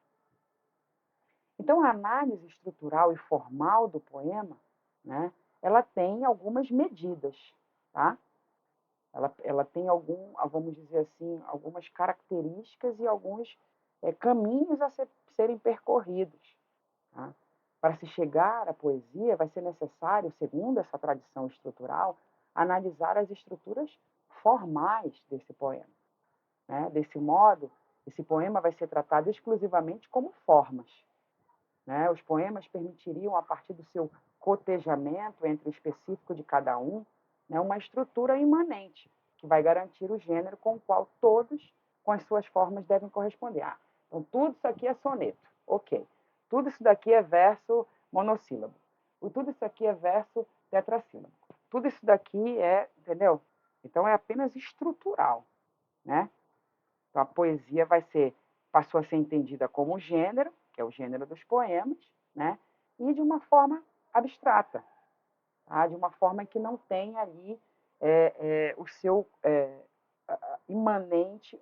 Então, a análise estrutural e formal do poema, né, ela tem algumas medidas. Tá? Ela tem vamos dizer assim, algumas características e alguns caminhos a serem percorridos. Tá? Para se chegar à poesia, vai ser necessário, segundo essa tradição estrutural, analisar as estruturas formais desse poema. Né? Desse modo, esse poema vai ser tratado exclusivamente como formas. Né? Os poemas permitiriam, a partir do seu cotejamento entre o específico de cada um, né, uma estrutura imanente, que vai garantir o gênero com o qual todos, com as suas formas, devem corresponder. Então, tudo isso aqui é soneto. Ok. Tudo isso daqui é verso monossílabo. Tudo isso aqui é verso tetrassílabo. Tudo isso daqui entendeu? Então, é apenas estrutural. Né? Então, a poesia passou a ser entendida como gênero, que é o gênero dos poemas, né? E de uma forma abstrata, tá? De uma forma que não tem ali o seu imanente,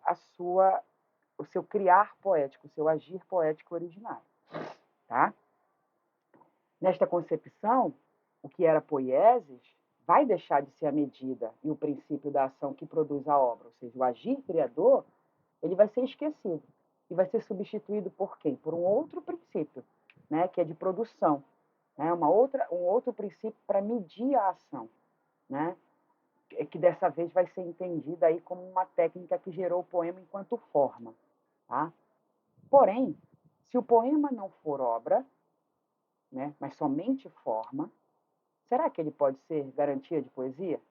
o seu criar poético, o seu agir poético originário. Tá? Nesta concepção, o que era poiesis vai deixar de ser a medida e o princípio da ação que produz a obra, ou seja, o agir criador, ele vai ser esquecido e vai ser substituído por quem? Por um outro princípio, né, que é de produção, né, um outro princípio para medir a ação, né, que dessa vez vai ser entendida aí como uma técnica que gerou o poema enquanto forma. Tá? Porém, se o poema não for obra, né, mas somente forma, será que ele pode ser garantia de poesia?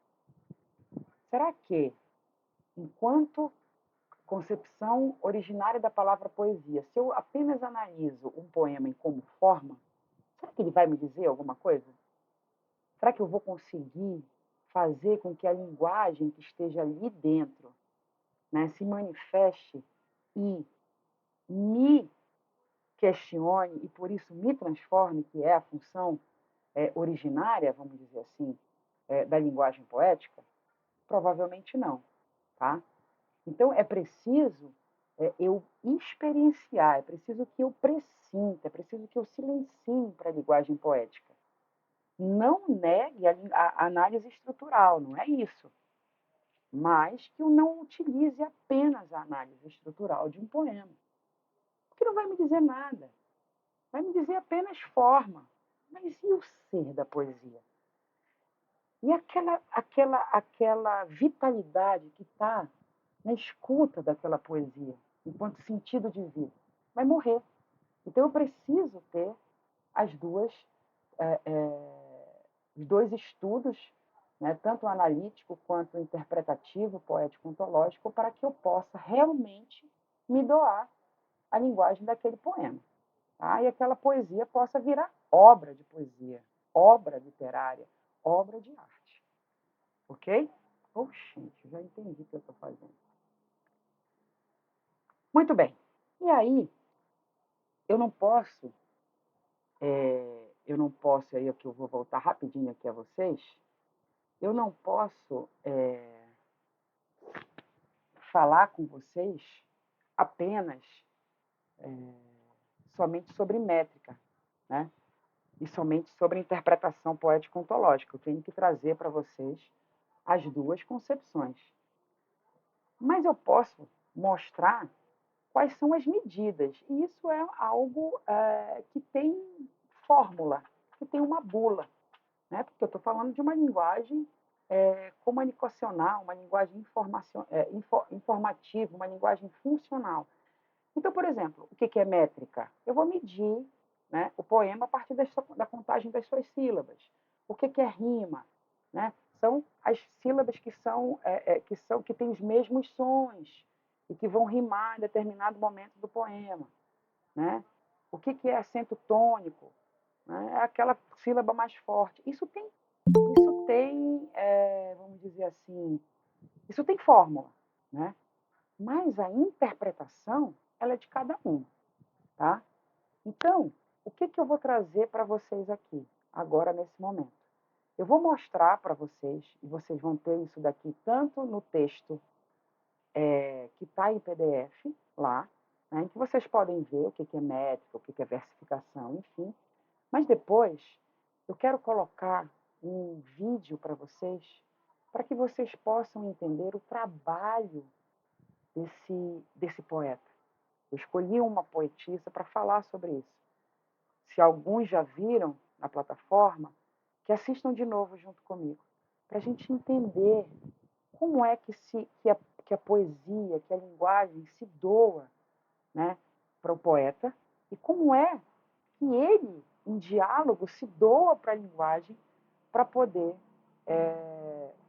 Será que, enquanto concepção originária da palavra poesia, se eu apenas analiso um poema como forma, será que ele vai me dizer alguma coisa? Será que eu vou conseguir fazer com que a linguagem que esteja ali dentro, né, se manifeste e me questione e por isso me transforme, que é a função originária, vamos dizer assim, da linguagem poética? Provavelmente não. Tá? Então, é preciso eu experienciar, é preciso que eu presinta, é preciso que eu silencie para a linguagem poética. Não negue a análise estrutural, não é isso. Mas que eu não utilize apenas a análise estrutural de um poema. Porque não vai me dizer nada. Vai me dizer apenas forma. Mas e o ser da poesia? E aquela vitalidade que está na escuta daquela poesia, enquanto sentido de vida? vai morrer. Então eu preciso ter as duas, é, é, os dois estudos, né, tanto o analítico quanto o interpretativo, poético, ontológico, para que eu possa realmente me doar à linguagem daquele poema. Tá? E aquela poesia possa virar obra de poesia, obra literária, obra de arte. Ok? Oh, gente, já entendi o que eu estou fazendo. Muito bem. E aí, eu não posso, aí é que eu vou voltar rapidinho aqui a vocês, eu não posso falar com vocês apenas somente sobre métrica, né? E somente sobre interpretação poético-ontológica. Eu tenho que trazer para vocês as duas concepções. Mas eu posso mostrar quais são as medidas. E isso é algo que tem fórmula, que tem uma bula, né? Porque eu estou falando de uma linguagem comunicacional, uma linguagem informativa, uma linguagem funcional. Então, por exemplo, o que é métrica? Eu vou medir, né, o poema a partir da contagem das suas sílabas. O que é rima? Né? São as sílabas que têm os mesmos sons e que vão rimar em determinado momento do poema. Né? O que é acento tônico? Né? É aquela sílaba mais forte. Vamos dizer assim, isso tem fórmula. Né? Mas a interpretação, ela é de cada um. Tá? Então, o que eu vou trazer para vocês aqui, agora nesse momento? Eu vou mostrar para vocês, e vocês vão ter isso daqui tanto no texto que está em PDF lá, né, em que vocês podem ver o que é métrica, o que é versificação, enfim. Mas depois, eu quero colocar um vídeo para vocês, para que vocês possam entender o trabalho desse poeta. Eu escolhi uma poetisa para falar sobre isso. Se alguns já viram na plataforma, que assistam de novo junto comigo, para a gente entender como é que a poesia, que a linguagem se doa, né, para o poeta e como é que ele, em diálogo, se doa para a linguagem para poder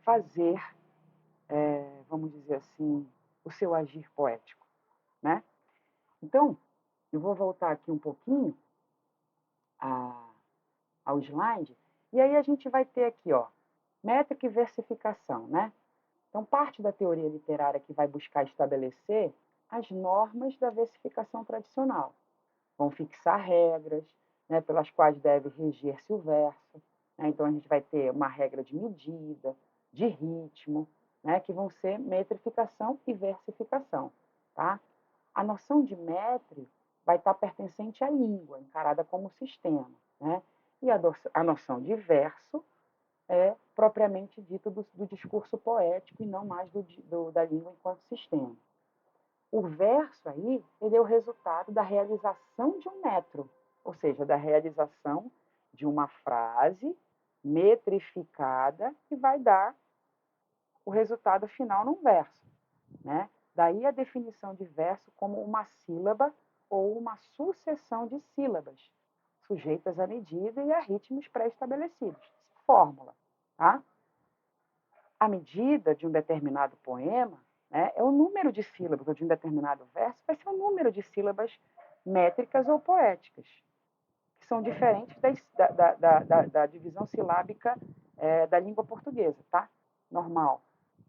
fazer, vamos dizer assim, o seu agir poético. Né? Então, eu vou voltar aqui um pouquinho ao slide, e aí a gente vai ter aqui, ó, métrica e versificação, né? Então, parte da teoria literária que vai buscar estabelecer as normas da versificação tradicional. Vão fixar regras, né, pelas quais deve reger-se o verso. Né? Então, a gente vai ter uma regra de medida, de ritmo, né, que vão ser metrificação e versificação. Tá? A noção de metre vai estar pertencente à língua, encarada como sistema. Né? E a noção de verso é propriamente dito do discurso poético e não mais da língua enquanto sistema. O verso aí, ele é o resultado da realização de um metro, ou seja, da realização de uma frase metrificada que vai dar o resultado final num verso. Né? Daí a definição de verso como uma sílaba ou uma sucessão de sílabas, sujeitas à medida e a ritmos pré-estabelecidos. Fórmula. Tá? A medida de um determinado poema, né, é o número de sílabas, ou de um determinado verso, vai ser o número de sílabas métricas ou poéticas, que são diferentes da divisão silábica da língua portuguesa, tá? Normal.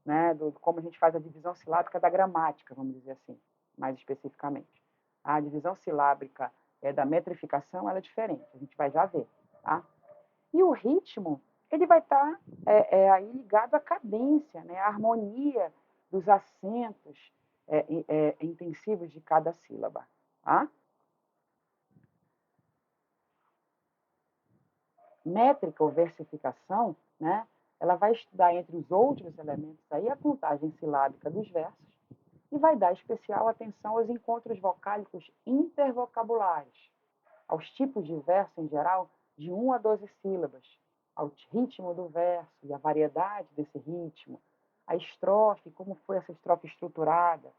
Né, como a gente faz a divisão silábica da gramática, vamos dizer assim, mais especificamente. A divisão silábica da metrificação ela é diferente, a gente vai já ver. Tá? E o ritmo, ele vai estar aí ligado à cadência, né? À harmonia dos acentos intensivos de cada sílaba. Tá? Métrica ou versificação, né? Ela vai estudar, entre os outros elementos, aí, a contagem silábica dos versos e vai dar especial atenção aos encontros vocálicos intervocabulares, aos tipos de verso em geral de 1 a 12 sílabas, ao ritmo do verso e a variedade desse ritmo, a estrofe, como foi essa estrofe estruturada,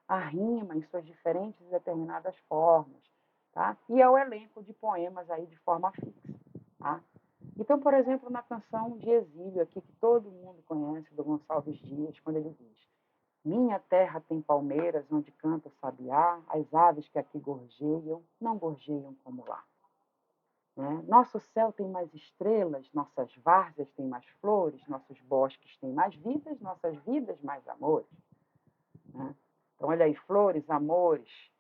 a rima em suas diferentes e determinadas formas, tá? E é o elenco de poemas aí de forma fixa, tá? Então, por exemplo, na canção de Exílio aqui, que todo mundo conhece, do Gonçalves Dias, quando ele diz: minha terra tem palmeiras onde canta o sabiá, as aves que aqui gorjeiam, não gorjeiam como lá. Né? Nosso céu tem mais estrelas, nossas várzeas têm mais flores, nossos bosques têm mais vidas, nossas vidas mais amores. Né? Então, olha aí, flores, amores,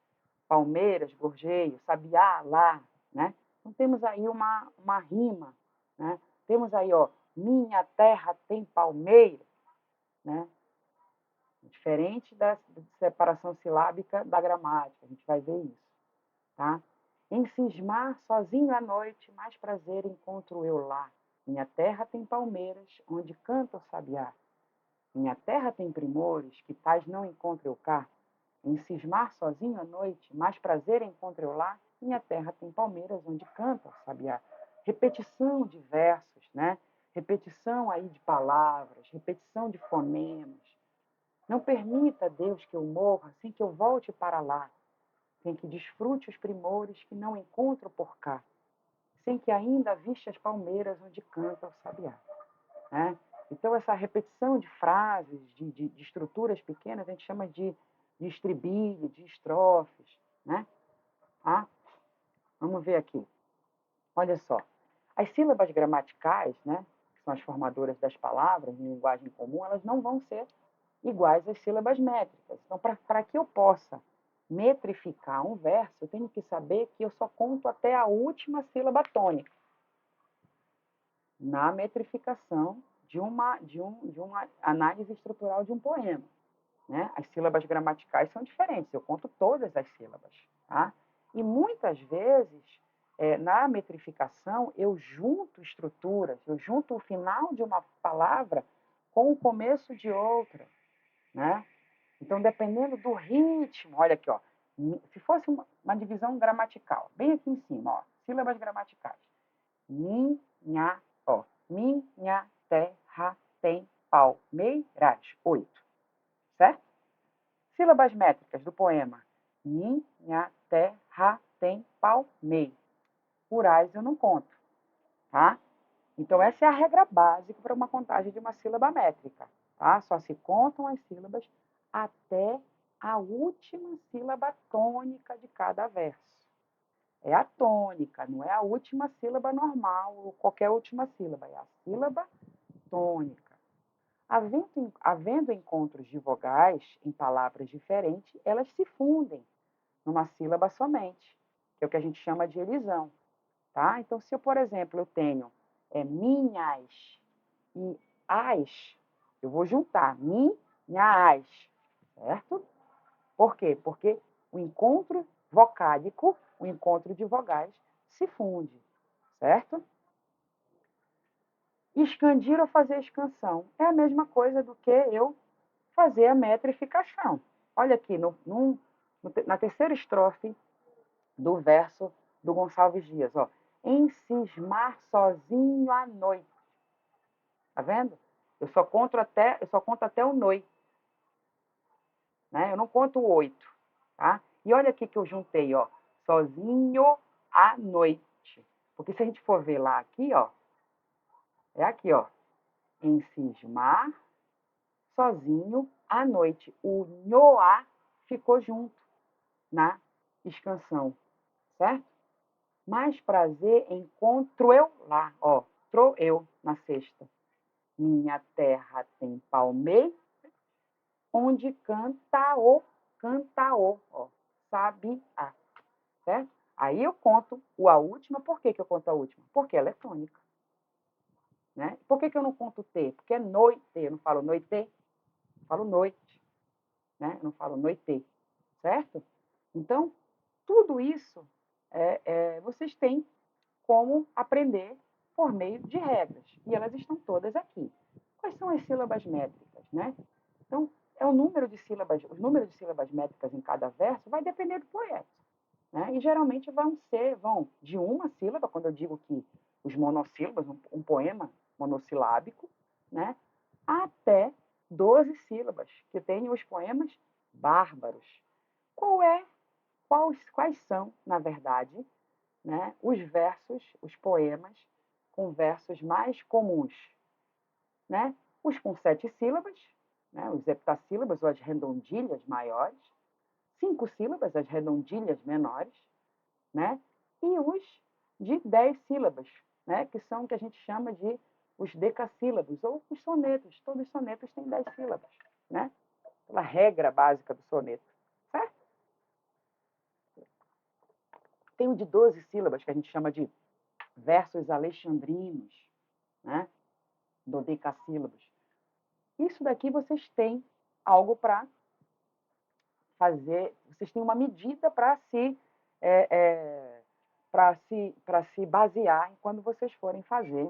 palmeiras, gorjeio, sabiá, lá. Né? Então, temos aí uma rima. Né? Temos aí, ó, minha terra tem palmeira. Né? Diferente da separação silábica da gramática, a gente vai ver isso. Tá? Em cismar sozinho à noite, mais prazer encontro eu lá. Minha terra tem palmeiras, onde canta o sabiá. Minha terra tem primores, que tais não encontro eu cá. Em cismar sozinho à noite, mais prazer encontro eu lá. Minha terra tem palmeiras, onde canta o sabiá. Repetição de versos, né? Repetição aí de palavras, repetição de fonemas. Não permita, Deus, que eu morra sem que eu volte para lá, sem que desfrute os primores que não encontro por cá, sem que ainda aviste as palmeiras onde canta o sabiá. Né? Então, essa repetição de frases, de estruturas pequenas, a gente chama de estribilho, de estrofes. Né? Ah, vamos ver aqui. Olha só. As sílabas gramaticais, né, que são as formadoras das palavras em linguagem comum, elas não vão ser iguais às sílabas métricas. Então, para que eu possa metrificar um verso, eu tenho que saber que eu só conto até a última sílaba tônica na metrificação de uma análise estrutural de um poema. Né? As sílabas gramaticais são diferentes, eu conto todas as sílabas. Tá? E muitas vezes, na metrificação, eu junto estruturas, eu junto o final de uma palavra com o começo de outra. Né? Então, dependendo do ritmo, olha aqui, ó, se fosse uma divisão gramatical, bem aqui em cima, ó, sílabas gramaticais. Minha, ó, minha terra tem palmeiras, 8, certo? Sílabas métricas do poema. Minha terra tem palmeiras. Rurais eu não conto, tá? Então, essa é a regra básica para uma contagem de uma sílaba métrica. Tá? Só se contam as sílabas até a última sílaba tônica de cada verso. É a tônica, não é a última sílaba normal ou qualquer última sílaba, é a sílaba tônica. Havendo encontros de vogais em palavras diferentes, elas se fundem numa sílaba somente, que é o que a gente chama de elisão. Tá? Então, se eu, por exemplo, eu tenho minhas e as, eu vou juntar minhas, certo? Por quê? Porque o encontro vocálico, o encontro de vogais, se funde, certo? Excandir ou fazer excansão é a mesma coisa do que eu fazer a metrificação. Olha aqui, na terceira estrofe do verso do Gonçalves Dias, ó. Em cismar sozinho à noite. Tá vendo? Eu só conto até o noi. Né? Eu não conto o 8. Tá? E olha aqui que eu juntei, ó. Sozinho à noite. Porque se a gente for ver lá aqui, ó. É aqui, ó. Em cismar sozinho à noite. O nhoá ficou junto na escansão. Certo? Mais prazer encontro eu lá, ó. Tro eu na sexta. Minha terra tem palmeira, onde canta o, ó, sabiá, certo? Aí eu conto a última, por que eu conto a última? Porque ela é tônica. Né? Por que eu não conto T? Porque é noite, eu não falo noite, eu falo noite, né? Eu não falo noite, certo? Então, tudo isso vocês têm como aprender por meio de regras, e elas estão todas aqui. Quais são as sílabas métricas, né? Então, o número de sílabas métricas em cada verso vai depender do poeta. Né? E geralmente vão de uma sílaba, quando eu digo que os monossílabos, um poema monossilábico, né? Até 12 sílabas, que tem os poemas bárbaros, quais são, na verdade, né, os versos, os poemas com versos mais comuns, né? Os com 7 sílabas, né, os heptassílabas ou as redondilhas maiores, 5 sílabas, as redondilhas menores, né? E os de 10 sílabas, né? Que são o que a gente chama de os decassílabos, ou os sonetos. Todos os sonetos têm 10 sílabas, né? Pela regra básica do soneto, certo? Tem o de 12 sílabas, que a gente chama de versos alexandrinos, né? Dodecassílabos. Isso daqui vocês têm algo para fazer, vocês têm uma medida para se basear quando vocês forem fazer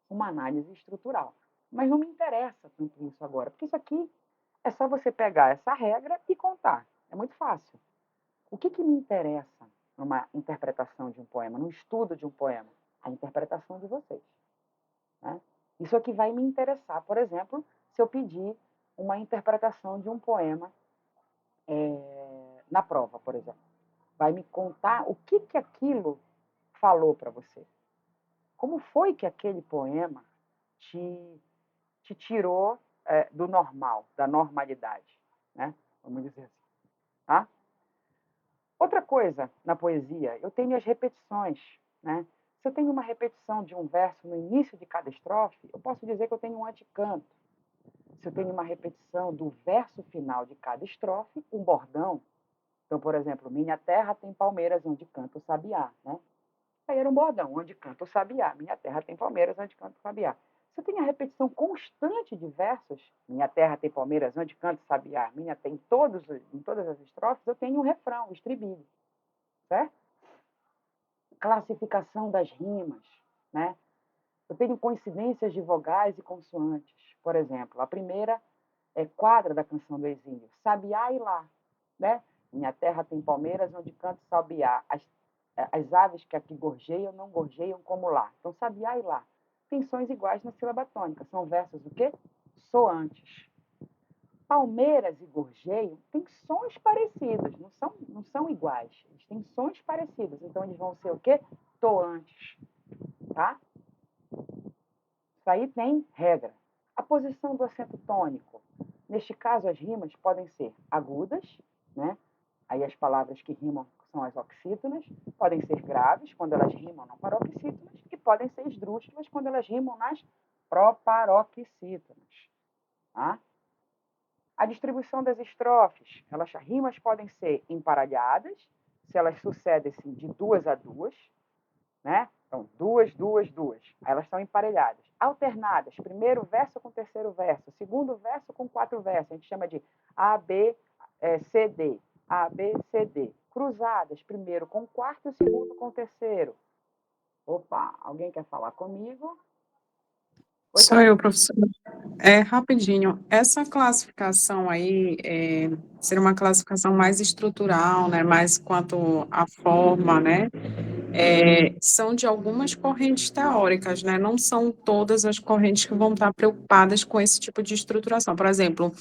uma análise estrutural. Mas não me interessa tanto isso agora, porque isso aqui é só você pegar essa regra e contar. É muito fácil. O que me interessa numa interpretação de um poema, num estudo de um poema? A interpretação de vocês. Né? Isso aqui vai me interessar, por exemplo, se eu pedir uma interpretação de um poema na prova, por exemplo. Vai me contar o que aquilo falou para você. Como foi que aquele poema te tirou do normal, da normalidade, né? Vamos dizer assim. Tá? Outra coisa na poesia, eu tenho as repetições, né? Se eu tenho uma repetição de um verso no início de cada estrofe, eu posso dizer que eu tenho um anticanto. Se eu tenho uma repetição do verso final de cada estrofe, um bordão. Então, por exemplo, minha terra tem palmeiras onde canta o sabiá, né? Aí era um bordão, onde canta o sabiá. Minha terra tem palmeiras onde canta o sabiá. Se eu tenho a repetição constante de versos, minha terra tem palmeiras onde canta o sabiá, minha tem em todas as estrofes, eu tenho um refrão, um estribilho, certo? Classificação das rimas, né? Eu tenho coincidências de vogais e consoantes. Por exemplo, a primeira quadra da canção do exílio, sabiá e lá, né? Minha terra tem palmeiras onde canta o sabiá. As aves que aqui gorjeiam não gorjeiam como lá. Então, sabiá e lá. Tem sons iguais na sílaba tônica. São versos o quê? Soantes. Palmeiras e gorjeio têm sons parecidos, não são iguais. Eles têm sons parecidos. Então, eles vão ser o quê? Toantes. Tá? Isso aí tem regra. A posição do acento tônico. Neste caso, as rimas podem ser agudas, né? Aí as palavras que rimam são as oxítonas, podem ser graves, quando elas rimam não paroxítonas, e podem ser esdrúxulas, quando elas rimam nas proparoxítonas. Tá? A distribuição das estrofes, as rimas podem ser emparelhadas, se elas sucedem-se de 2 a 2, né? Então, 2, 2, 2. Aí elas estão emparelhadas. Alternadas, primeiro verso com terceiro verso, segundo verso com 4 versos. A gente chama de A, B, C, D. A, B, C, D. Cruzadas, primeiro com quarto e segundo com terceiro. Opa, alguém quer falar comigo? Oi, Sou Carol. eu, professor. Rapidinho, essa classificação aí seria uma classificação mais estrutural, né, mais quanto à forma, né, são de algumas correntes teóricas, né, não são todas as correntes que vão estar preocupadas com esse tipo de estruturação. Por exemplo,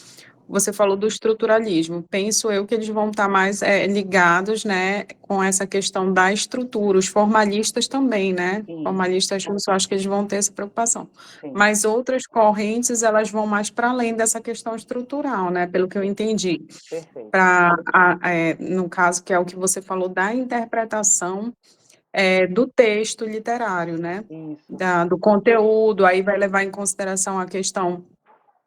você falou do estruturalismo. Penso eu que eles vão estar mais ligados, né, com essa questão da estrutura. Os formalistas também, né? Sim, Formalistas, eu acho que eles vão ter essa preocupação. sim, Mas outras correntes, elas vão mais para além dessa questão estrutural, né? Pelo que eu entendi. perfeito. Para, no caso, que é o que você falou da interpretação do texto literário, né? Isso, Do conteúdo, aí vai levar em consideração a questão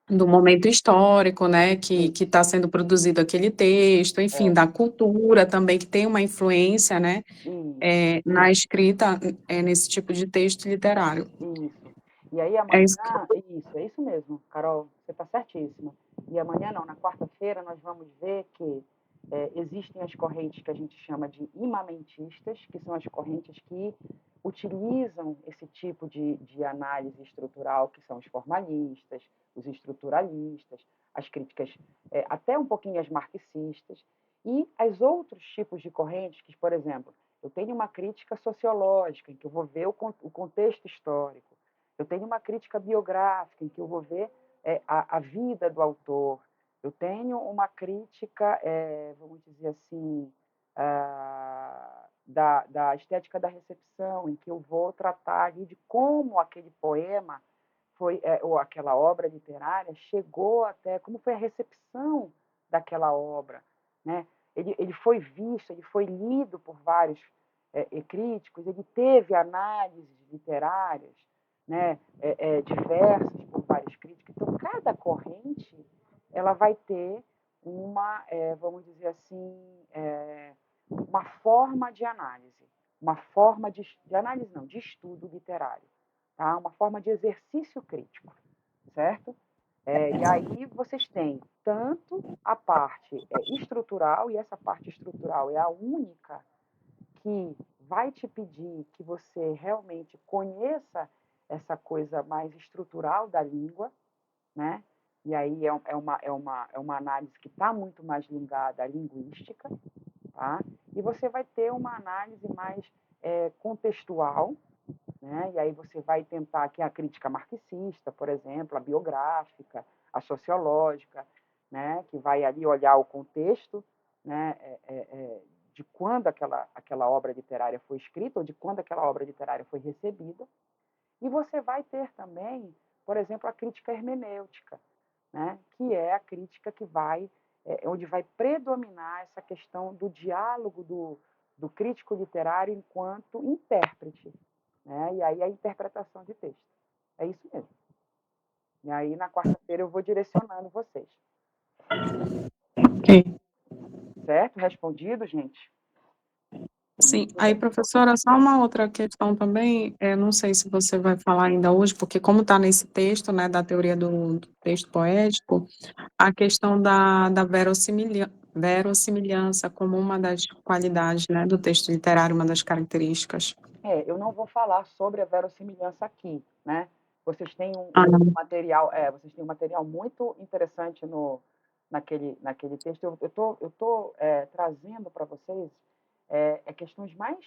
do momento histórico, né, que isso, está sendo produzido aquele texto, enfim, é, da cultura também, que tem uma influência, né, isso. na escrita, nesse tipo de texto literário. Isso. E aí É isso. amanhã, é isso mesmo, Carol, você está certíssima. E amanhã não, na quarta-feira nós vamos ver que existem as correntes que a gente chama de imamentistas, que são as correntes que utilizam esse tipo de análise estrutural, que são os formalistas, os estruturalistas, as críticas, até um pouquinho as marxistas, e as outros tipos de correntes que, por exemplo, eu tenho uma crítica sociológica, em que eu vou ver o contexto histórico. Eu tenho uma crítica biográfica, em que eu vou ver a vida do autor. Eu tenho uma crítica, vamos dizer assim, da estética da recepção, em que eu vou tratar ali de como aquele poema foi, ou aquela obra literária chegou até, como foi a recepção daquela obra, né? Ele foi visto, ele foi lido por vários críticos, ele teve análises literárias, né, diversas por vários críticos. Então, cada corrente ela vai ter uma, vamos dizer assim, uma forma de análise, uma forma de análise não, de estudo literário, tá? Uma forma de exercício crítico, certo? E aí vocês têm tanto a parte estrutural, e essa parte estrutural é a única que vai te pedir que você realmente conheça essa coisa mais estrutural da língua, né? E aí é uma análise que está muito mais ligada à linguística, tá? E você vai ter uma análise mais contextual, né? E aí você vai tentar que a crítica marxista, por exemplo, a biográfica, a sociológica, né? Que vai ali olhar o contexto, né? De quando aquela obra literária foi escrita ou de quando aquela obra literária foi recebida. E você vai ter também, por exemplo, a crítica hermenêutica, né? Que é a crítica que vai, onde vai predominar essa questão do diálogo do crítico literário enquanto intérprete, né? E aí a interpretação de texto. É isso mesmo. E aí na quarta-feira eu vou direcionando vocês. Ok. Certo? Respondido, gente? Sim, Muito aí, bem. professora, só uma outra questão também, não sei se você vai falar ainda hoje, porque como está nesse texto, né, da teoria do texto poético, a questão da verossimilhança como uma das qualidades, né, do texto literário, uma das características. Eu não vou falar sobre a verossimilhança aqui, né? Vocês têm Ah, material, vocês têm um material muito interessante naquele texto. Eu tô trazendo para vocês questões mais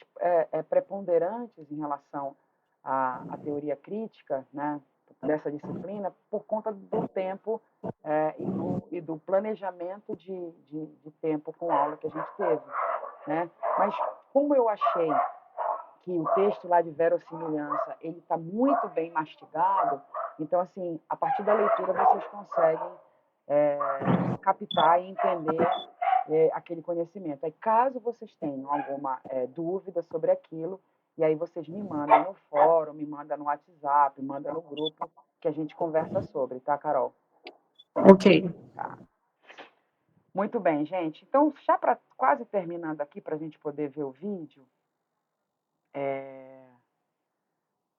preponderantes em relação à teoria crítica, né? Dessa disciplina, por conta do tempo e do planejamento de tempo com aula que a gente teve, né? Mas como eu achei que o texto lá de verossimilhança ele está muito bem mastigado, então assim a partir da leitura vocês conseguem captar e entender aquele conhecimento. Aí caso vocês tenham alguma dúvida sobre aquilo, e aí vocês me mandam no fórum, me mandam no WhatsApp, me mandam no grupo que a gente conversa sobre, tá, Carol? ok. Tá. Muito bem, gente. Então, já para quase terminando aqui, para a gente poder ver o vídeo,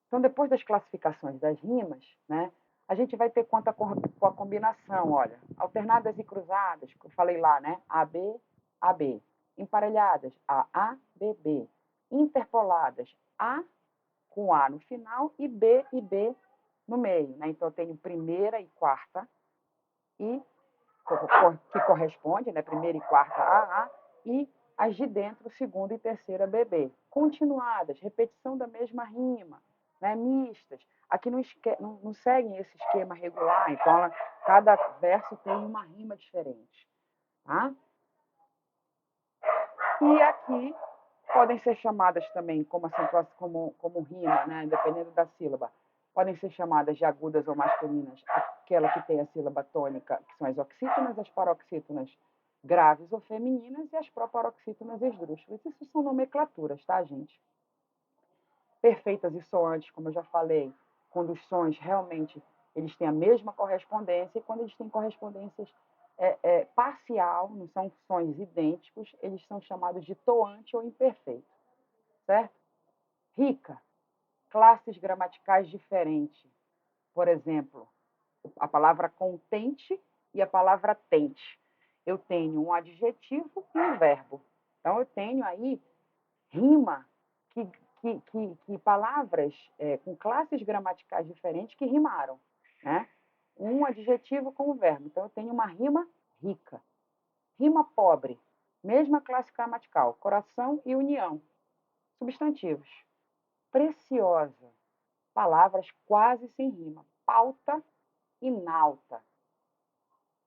então, depois das classificações das rimas, né, a gente vai ter conta com a combinação, olha, alternadas e cruzadas, que eu falei lá, né, AB, AB. Emparelhadas, AA, BB. Interpoladas, A com A no final e B no meio, né? Então, eu tenho primeira e quarta, e que corresponde, né, primeira e quarta AA, e as de dentro, segunda e terceira BB. Continuadas, repetição da mesma rima, né, mistas. Aqui não seguem esse esquema regular, então cada verso tem uma rima diferente. Tá? E aqui podem ser chamadas também como acentuação, como rima, né, dependendo da sílaba. Podem ser chamadas de agudas ou masculinas, aquela que tem a sílaba tônica, que são as oxítonas, as paroxítonas graves ou femininas, e as proparoxítonas esdrúxulas. Isso são nomenclaturas, tá, gente? Perfeitas e soantes, como eu já falei, quando os sons realmente eles têm a mesma correspondência, e quando eles têm correspondências parcial, não são sons idênticos, eles são chamados de toante ou imperfeito, certo? Rica, classes gramaticais diferentes. Por exemplo, a palavra contente e a palavra tente. Eu tenho um adjetivo e um verbo. Então, eu tenho aí rima, que palavras com classes gramaticais diferentes que rimaram, né? Um adjetivo com o verbo. Então, eu tenho uma rima rica. Rima pobre, mesma classe gramatical, coração e união. Substantivos. Preciosa, palavras quase sem rima. Pauta e nauta.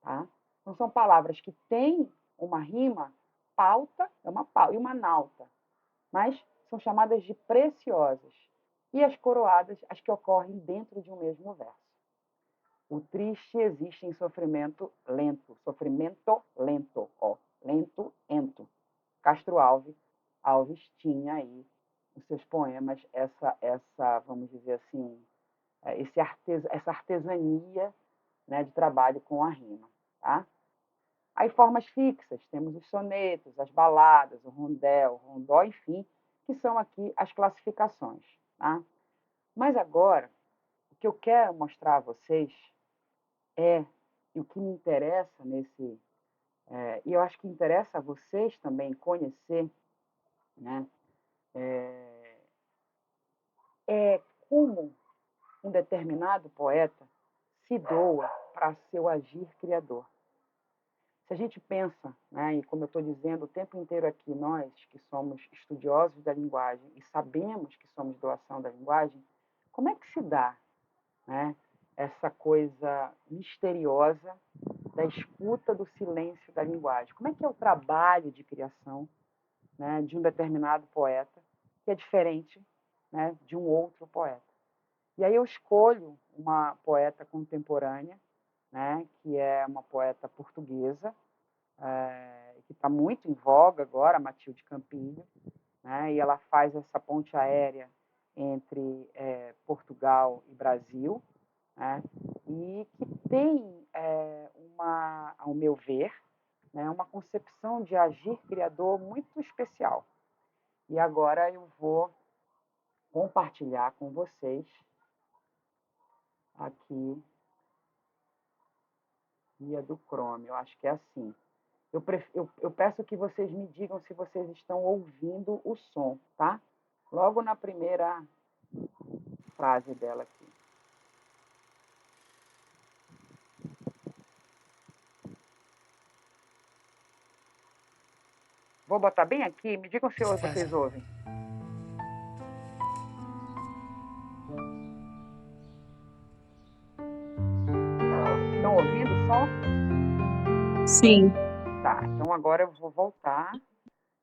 Tá? Então, são palavras que têm uma rima, pauta é uma pauta, e uma nauta, mas são chamadas de preciosas. E as coroadas, as que ocorrem dentro de um mesmo verso. O triste existe em sofrimento lento, ó, lento, ento. Castro Alves tinha aí nos seus poemas essa vamos dizer assim, essa artesania, né, de trabalho com a rima, tá? Aí formas fixas, temos os sonetos, as baladas, o rondel, o rondó, enfim, que são aqui as classificações, tá? Mas agora, o que eu quero mostrar a vocês e o que me interessa e eu acho que interessa a vocês também conhecer, né, é como um determinado poeta se doa para seu agir criador. Se a gente pensa, né, e como eu estou dizendo o tempo inteiro aqui, nós que somos estudiosos da linguagem e sabemos que somos doação da linguagem, como é que se dá, né, essa coisa misteriosa da escuta do silêncio da linguagem? Como é que é o trabalho de criação, né, de um determinado poeta que é diferente, né, de um outro poeta? E aí eu escolho uma poeta contemporânea, né, que é uma poeta portuguesa, que está muito em voga agora, Matilde Campilho, né, e ela faz essa ponte aérea entre Portugal e Brasil, né, e que tem ao meu ver, né, uma concepção de agir criador muito especial. E agora eu vou compartilhar com vocês aqui via do Chrome, eu acho que é assim. Eu peço que vocês me digam se vocês estão ouvindo o som, tá? Logo na primeira frase dela aqui. Vou botar bem aqui, me digam se vocês ouvem. Estão ouvindo o som? Sim. Tá, então agora eu vou voltar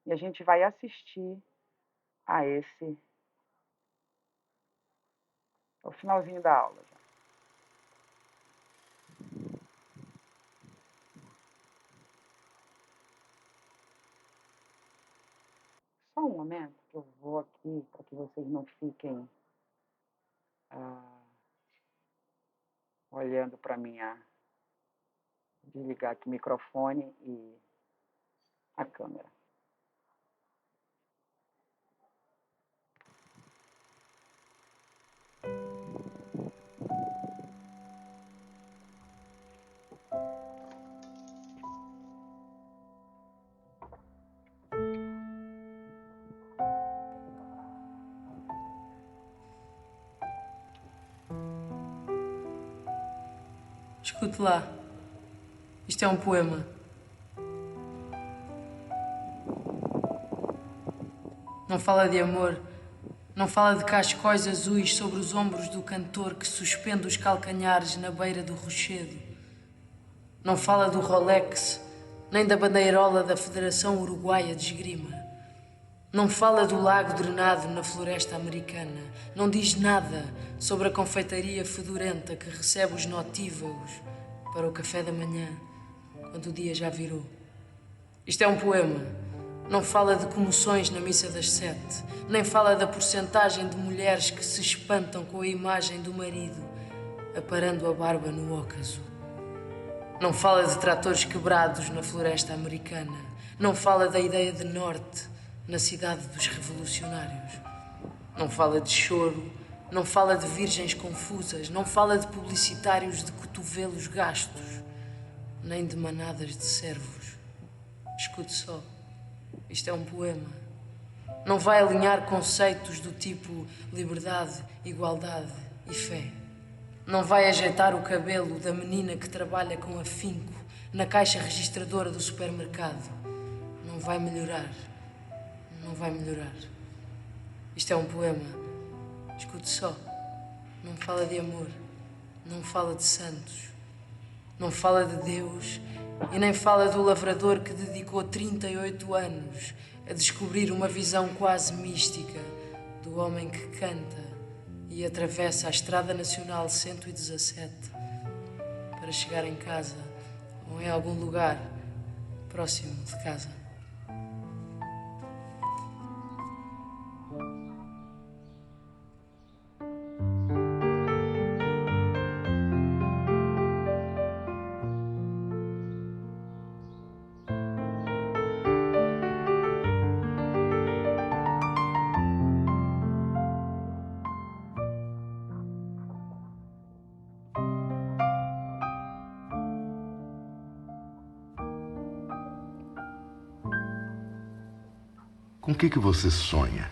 e a gente vai assistir a o finalzinho da aula já. Só um momento que eu vou aqui para que vocês não fiquem olhando para minha... Desligar aqui o microfone e a câmera. Escute lá. Isto é um poema. Não fala de amor. Não fala de cascóis azuis sobre os ombros do cantor que suspende os calcanhares na beira do rochedo. Não fala do Rolex, nem da bandeirola da Federação Uruguaia de Esgrima. Não fala do lago drenado na floresta americana. Não diz nada sobre a confeitaria fedorenta que recebe os notívagos para o café da manhã, quando o dia já virou. Isto é um poema. Não fala de comoções na missa das 7, nem fala da porcentagem de mulheres que se espantam com a imagem do marido aparando a barba no ócaso. Não fala de tratores quebrados na floresta americana. Não fala da ideia de norte na cidade dos revolucionários. Não fala de choro, não fala de virgens confusas, não fala de publicitários de cotovelos gastos, nem de manadas de servos. Escute só, isto é um poema. Não vai alinhar conceitos do tipo liberdade, igualdade e fé. Não vai ajeitar o cabelo da menina que trabalha com afinco na caixa registradora do supermercado. Não vai melhorar. Não vai melhorar. Isto é um poema. Escute só. Não fala de amor. Não fala de santos. Não fala de Deus E nem fala do lavrador que dedicou 38 anos a descobrir uma visão quase mística do homem que canta e atravessa a Estrada Nacional 117 para chegar em casa ou em algum lugar próximo de casa. Com o que você sonha?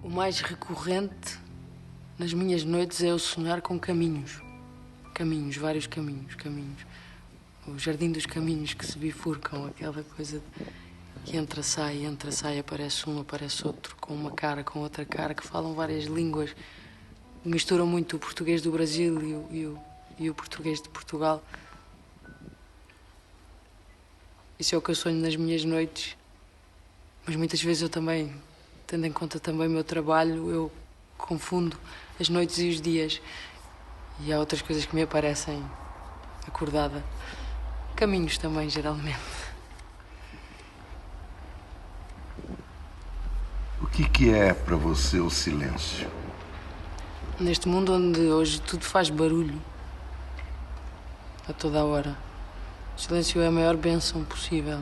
O mais recorrente nas minhas noites é eu sonhar com caminhos. Caminhos, vários caminhos. O jardim dos caminhos que se bifurcam, aquela coisa que entra, sai, aparece um, aparece outro, com uma cara, com outra cara, que falam várias línguas, misturam muito o português do Brasil e o português de Portugal. Isso é o que eu sonho nas minhas noites, mas muitas vezes eu também, tendo em conta também o meu trabalho, eu confundo as noites e os dias. E há outras coisas que me aparecem acordada. Caminhos também, geralmente. O que é para você o silêncio? Neste mundo onde hoje tudo faz barulho, a toda a hora, o silêncio é a maior bênção possível.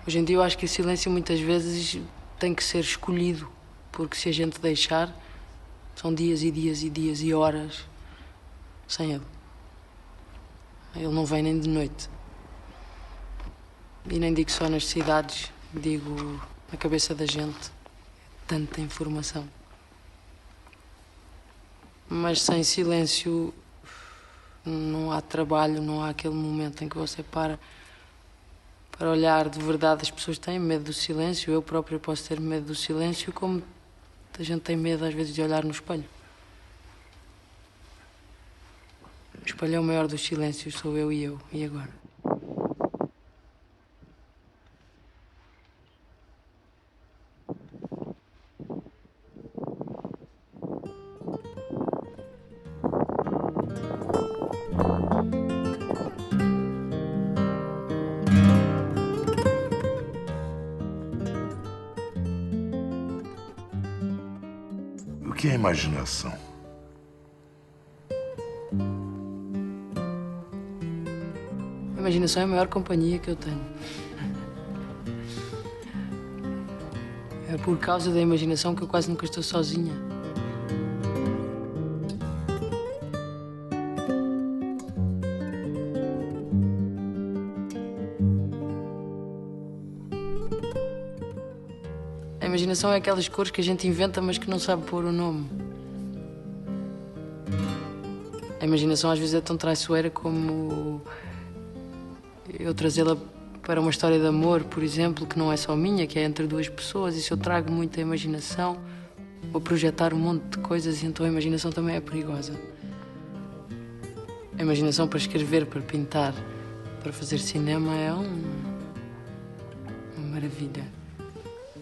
Hoje em dia eu acho que o silêncio muitas vezes tem que ser escolhido, porque se a gente deixar, são dias e dias e dias e horas sem ele. Ele não vem nem de noite. E nem digo só nas cidades, digo na cabeça da gente. Tanta informação. Mas sem silêncio não há trabalho, não há aquele momento em que você para olhar de verdade. As pessoas têm medo do silêncio, eu próprio posso ter medo do silêncio, como a gente tem medo às vezes de olhar no espelho. O espelho é o maior dos silêncios, sou eu, e agora? O que é imaginação? A imaginação é a maior companhia que eu tenho. É por causa da imaginação que eu quase nunca estou sozinha. A imaginação é aquelas cores que a gente inventa, mas que não sabe pôr o nome. A imaginação às vezes é tão traiçoeira como eu trazê-la para uma história de amor, por exemplo, que não é só minha, que é entre duas pessoas, e se eu trago muita imaginação, vou projetar um monte de coisas, e então a imaginação também é perigosa. A imaginação para escrever, para pintar, para fazer cinema é uma maravilha.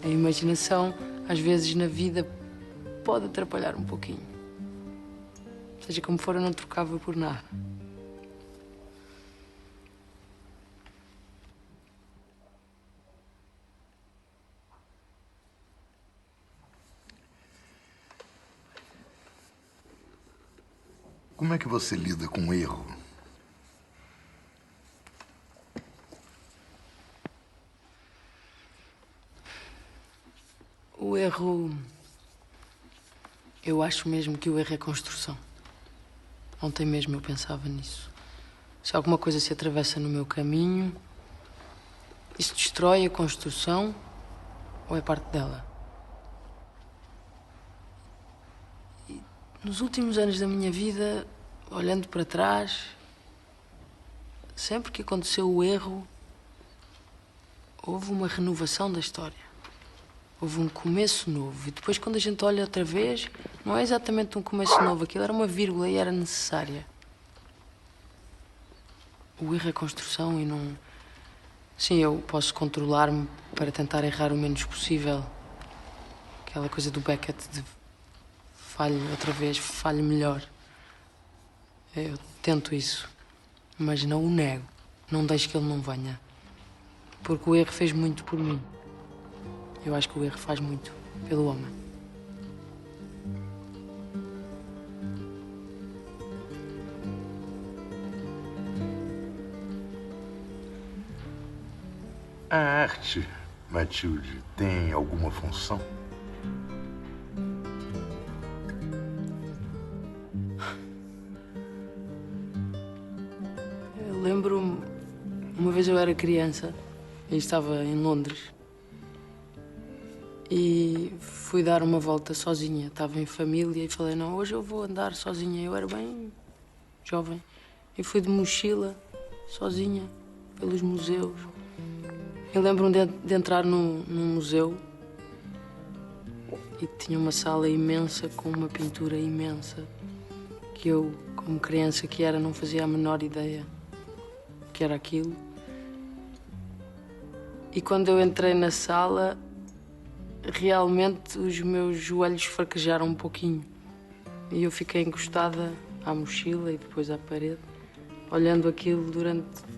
A imaginação, às vezes, na vida, pode atrapalhar um pouquinho. Seja como for, eu não trocava por nada. Como é que você lida com o erro? O erro... Eu acho mesmo que o erro é construção. Ontem mesmo eu pensava nisso. Se alguma coisa se atravessa no meu caminho, isso destrói a construção ou é parte dela? E nos últimos anos da minha vida, olhando para trás, sempre que aconteceu o erro, houve uma renovação da história. Houve um começo novo. E depois, quando a gente olha outra vez, não é exatamente um começo novo. Aquilo era uma vírgula e era necessária. O erro é construção e não... Sim, eu posso controlar-me para tentar errar o menos possível. Aquela coisa do Beckett de falhe outra vez, falhe melhor. Eu tento isso, mas não o nego. Não deixo que ele não venha. Porque o erro fez muito por mim. Eu acho que o erro faz muito pelo homem. A arte, Matilde, tem alguma função? Eu lembro-me, uma vez eu era criança e estava em Londres e fui dar uma volta sozinha. Estava em família e falei, não, hoje eu vou andar sozinha. Eu era bem jovem e fui de mochila, sozinha, pelos museus. Eu lembro-me de entrar num museu e tinha uma sala imensa com uma pintura imensa que eu, como criança que era, não fazia a menor ideia que era aquilo. E quando eu entrei na sala, realmente os meus joelhos fraquejaram um pouquinho. E eu fiquei encostada à mochila e depois à parede, olhando aquilo durante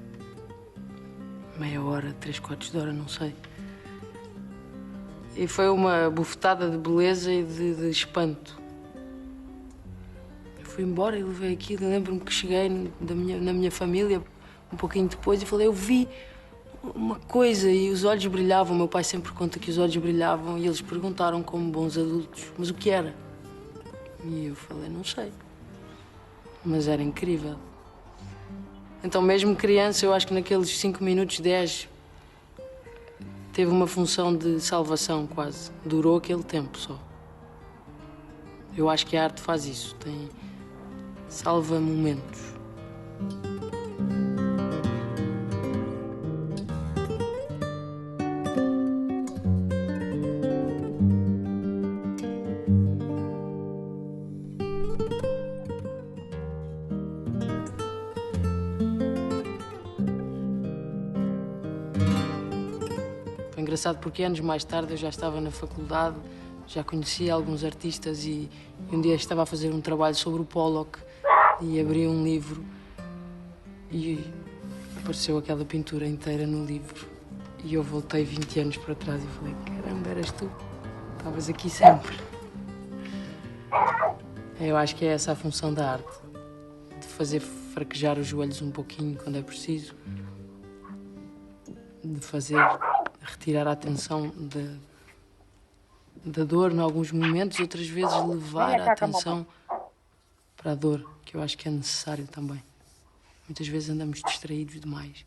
meia hora, 3/4 de hora, não sei. E foi uma bufetada de beleza e de espanto. Eu fui embora e levei aquilo. Eu lembro-me que cheguei na minha família um pouquinho depois e falei, eu vi uma coisa e os olhos brilhavam. Meu pai sempre conta que os olhos brilhavam e eles perguntaram como bons adultos, mas o que era? E eu falei, não sei. Mas era incrível. Então, mesmo criança, eu acho que naqueles 5 minutos, 10, teve uma função de salvação quase. Durou aquele tempo só. Eu acho que a arte faz isso, salva momentos. Foi engraçado porque anos mais tarde eu já estava na faculdade, já conhecia alguns artistas e um dia estava a fazer um trabalho sobre o Pollock e abri um livro e apareceu aquela pintura inteira no livro. E eu voltei 20 anos para trás e falei, caramba, eras tu? Estavas aqui sempre. Eu acho que é essa a função da arte, de fazer fraquejar os joelhos um pouquinho quando é preciso, de fazer retirar a atenção da dor em alguns momentos e outras vezes levar a atenção para a dor, que eu acho que é necessário também. Muitas vezes andamos distraídos demais.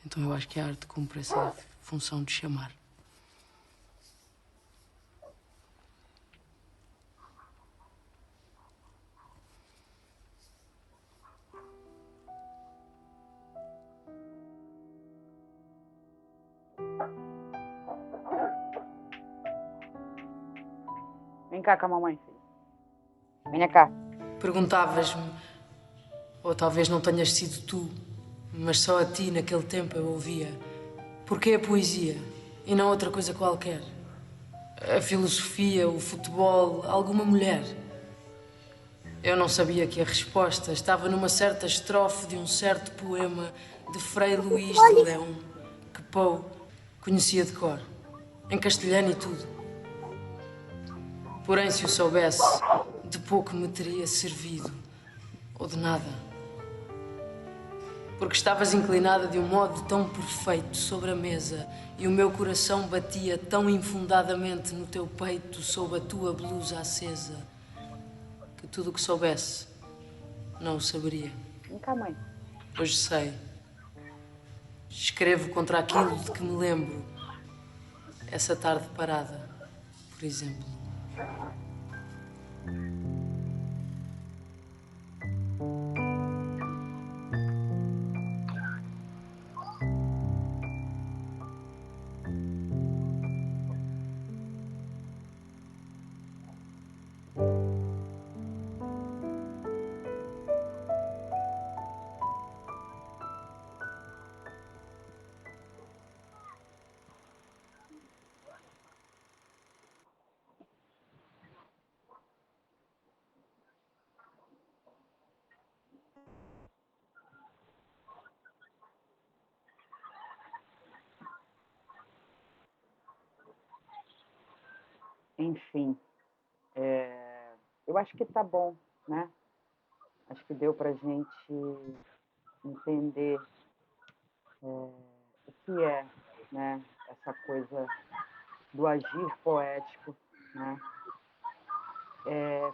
Então eu acho que a arte cumpre essa função de chamar. Vem cá com a mamãe, filho. Venha cá. Perguntavas-me, ou talvez não tenhas sido tu, mas só a ti naquele tempo eu ouvia, porquê a poesia e não outra coisa qualquer? A filosofia, o futebol, alguma mulher? Eu não sabia que a resposta estava numa certa estrofe de um certo poema de Frei Luís de Leão, que Poe conhecia de cor, em castelhano e tudo. Porém, se o soubesse, de pouco me teria servido, ou de nada. Porque estavas inclinada de um modo tão perfeito sobre a mesa e o meu coração batia tão infundadamente no teu peito sob a tua blusa acesa que tudo o que soubesse não o saberia. Vem cá, mãe. Hoje sei. Escrevo contra aquilo de que me lembro. Essa tarde parada, por exemplo. enfim, eu acho que tá bom, né? Acho que deu para a gente entender o que é, né, essa coisa do agir poético, né?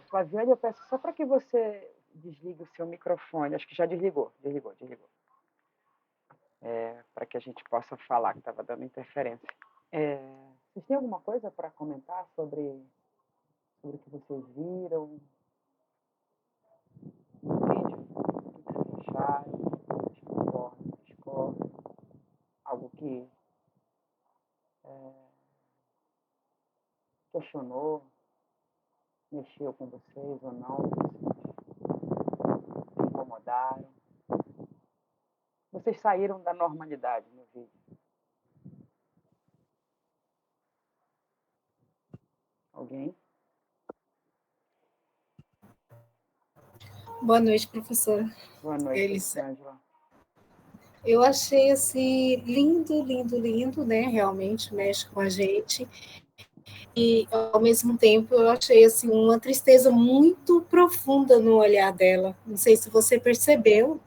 Flaviane, eu peço só para que você desligue o seu microfone. Acho que já desligou. Para que a gente possa falar, que estava dando interferência. Vocês têm alguma coisa para comentar sobre o que vocês viram no vídeo? O que vocês acharam? Vocês concordam, discordam? Algo que questionou, mexeu com vocês ou não? Vocês se incomodaram? Vocês saíram da normalidade no vídeo? Alguém? Boa noite, professora Boa noite, Elissa. Ângela. Eu achei assim lindo, lindo, lindo, né? Realmente mexe com a gente. E ao mesmo tempo eu achei assim uma tristeza muito profunda no olhar dela. Não sei se você percebeu,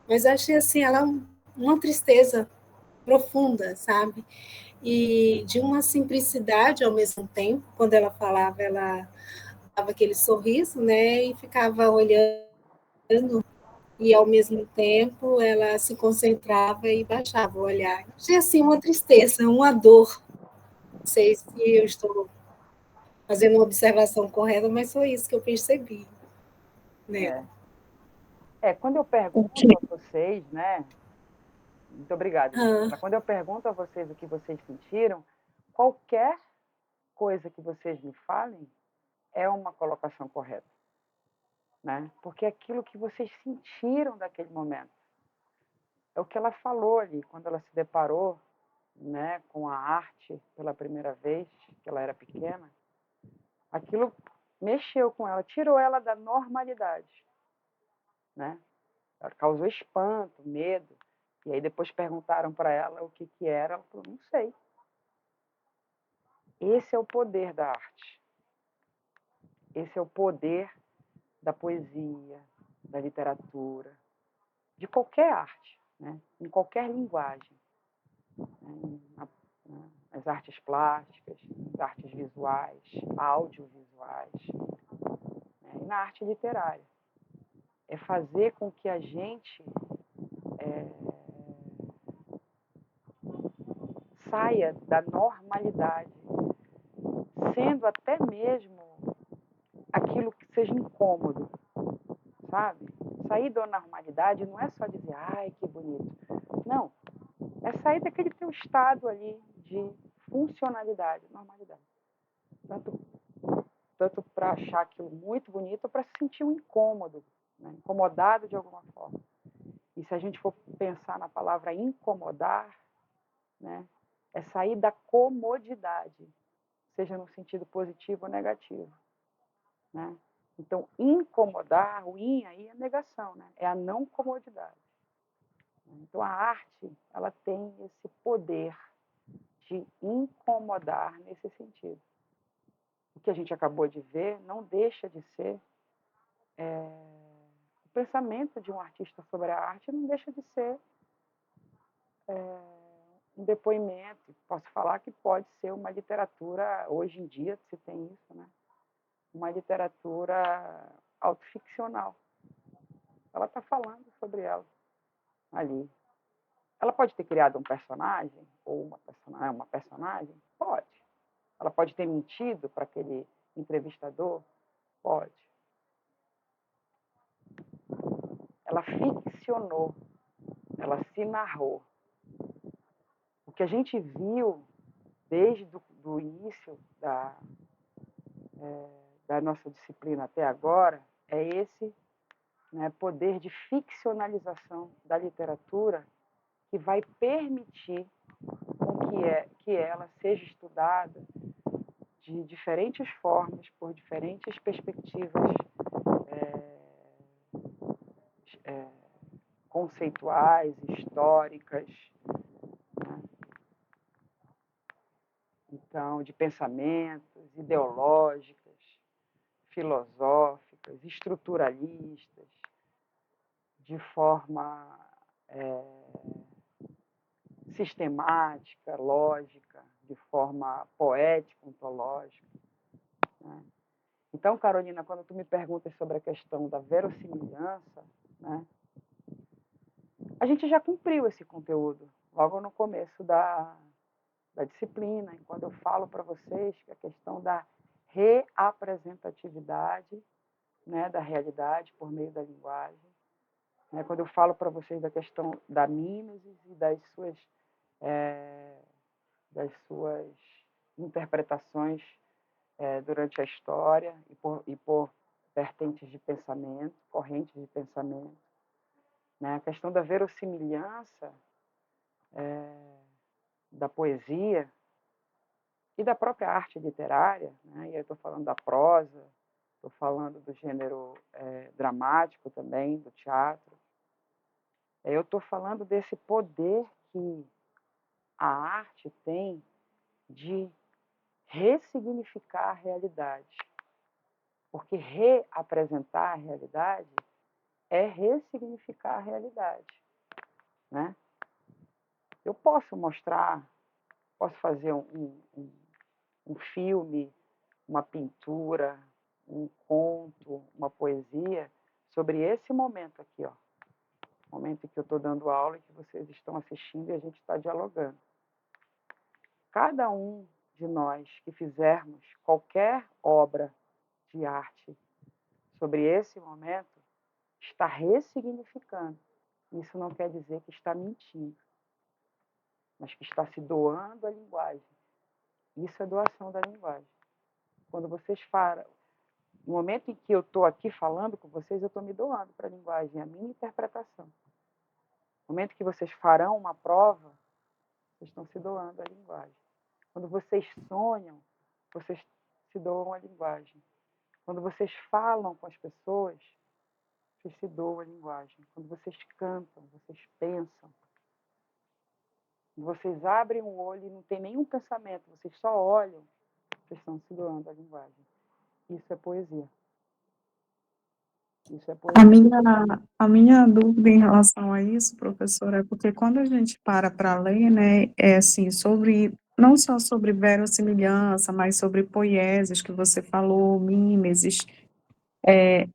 mas achei assim ela uma tristeza profunda, sabe? E de uma simplicidade ao mesmo tempo. Quando ela falava, ela dava aquele sorriso, né? E ficava olhando e ao mesmo tempo ela se concentrava e baixava o olhar. Achei assim uma tristeza, uma dor. Não sei se eu estou fazendo uma observação correta, mas foi isso que eu percebi nela. Quando eu pergunto Ok. a vocês, né? Muito obrigada, Ah, Gisela. Quando eu pergunto a vocês o que vocês sentiram, qualquer coisa que vocês me falem é uma colocação correta, né? Porque é aquilo que vocês sentiram daquele momento. É o que ela falou ali, quando ela se deparou, né, com a arte pela primeira vez, que ela era pequena. Aquilo mexeu com ela, tirou ela da normalidade, né? Ela causou espanto, medo. E aí depois perguntaram para ela o que era. Ela falou, não sei. Esse é o poder da arte. Esse é o poder da poesia, da literatura, de qualquer arte, né? Em qualquer linguagem. As artes plásticas, as artes visuais, audiovisuais, né? E na arte literária. É fazer com que a gente saia da normalidade, sendo até mesmo aquilo que seja incômodo, sabe? Sair da normalidade não é só dizer, ai, que bonito. Não, é sair daquele teu estado ali de funcionalidade, normalidade. Tanto para achar aquilo muito bonito ou para se sentir um incômodo, né? Incomodado de alguma forma. E se a gente for pensar na palavra incomodar, né? É sair da comodidade, seja no sentido positivo ou negativo, né? Então, incomodar, o in aí é negação, né? É a não comodidade. Então, a arte, ela tem esse poder de incomodar nesse sentido. O que a gente acabou de ver não deixa de ser o pensamento de um artista sobre a arte, não deixa de ser um depoimento. Posso falar que pode ser uma literatura, hoje em dia se tem isso, né? Uma literatura autoficcional. Ela está falando sobre ela ali. Ela pode ter criado um personagem, ou uma personagem? Pode. Ela pode ter mentido para aquele entrevistador? Pode. Ela ficcionou, ela se narrou. O que a gente viu desde do início da nossa disciplina até agora é esse, né, poder de ficcionalização da literatura que vai permitir que ela seja estudada de diferentes formas, por diferentes perspectivas conceituais, históricas, né? então, de pensamentos ideológicas, filosóficas, estruturalistas, de forma sistemática, lógica, de forma poética, ontológica, né? Então, Carolina, quando tu me perguntas sobre a questão da verossimilhança, né, a gente já cumpriu esse conteúdo logo no começo da disciplina, e quando eu falo para vocês que a questão da reapresentatividade, né, da realidade por meio da linguagem, né, quando eu falo para vocês da questão da mímesis e das suas interpretações durante a história e por vertentes de pensamento, correntes de pensamento, né, a questão da verossimilhança da poesia e da própria arte literária, né? E eu estou falando da prosa, estou falando do gênero dramático também, do teatro. Eu estou falando desse poder que a arte tem de ressignificar a realidade. Porque reapresentar a realidade é ressignificar a realidade, né? Eu posso mostrar, posso fazer um filme, uma pintura, um conto, uma poesia sobre esse momento aqui, ó. Momento em que eu estou dando aula e que vocês estão assistindo e a gente está dialogando. Cada um de nós que fizermos qualquer obra de arte sobre esse momento está ressignificando. Isso não quer dizer que está mentindo, mas que está se doando a linguagem. Isso é doação da linguagem. Quando vocês falam, no momento em que eu estou aqui falando com vocês, eu estou me doando para a linguagem, a minha interpretação. No momento que vocês farão uma prova, vocês estão se doando à linguagem. Quando vocês sonham, vocês se doam à linguagem. Quando vocês falam com as pessoas, vocês se doam à linguagem. Quando vocês cantam, vocês pensam. Quando vocês abrem o olho e não tem nenhum pensamento, vocês só olham, vocês estão se doando à linguagem. Isso é poesia. Isso é A poesia. minha dúvida em relação a isso, professora, é porque quando a gente para ler, né, é assim, sobre, não só sobre verossimilhança, mas sobre poieses que você falou, mímesis,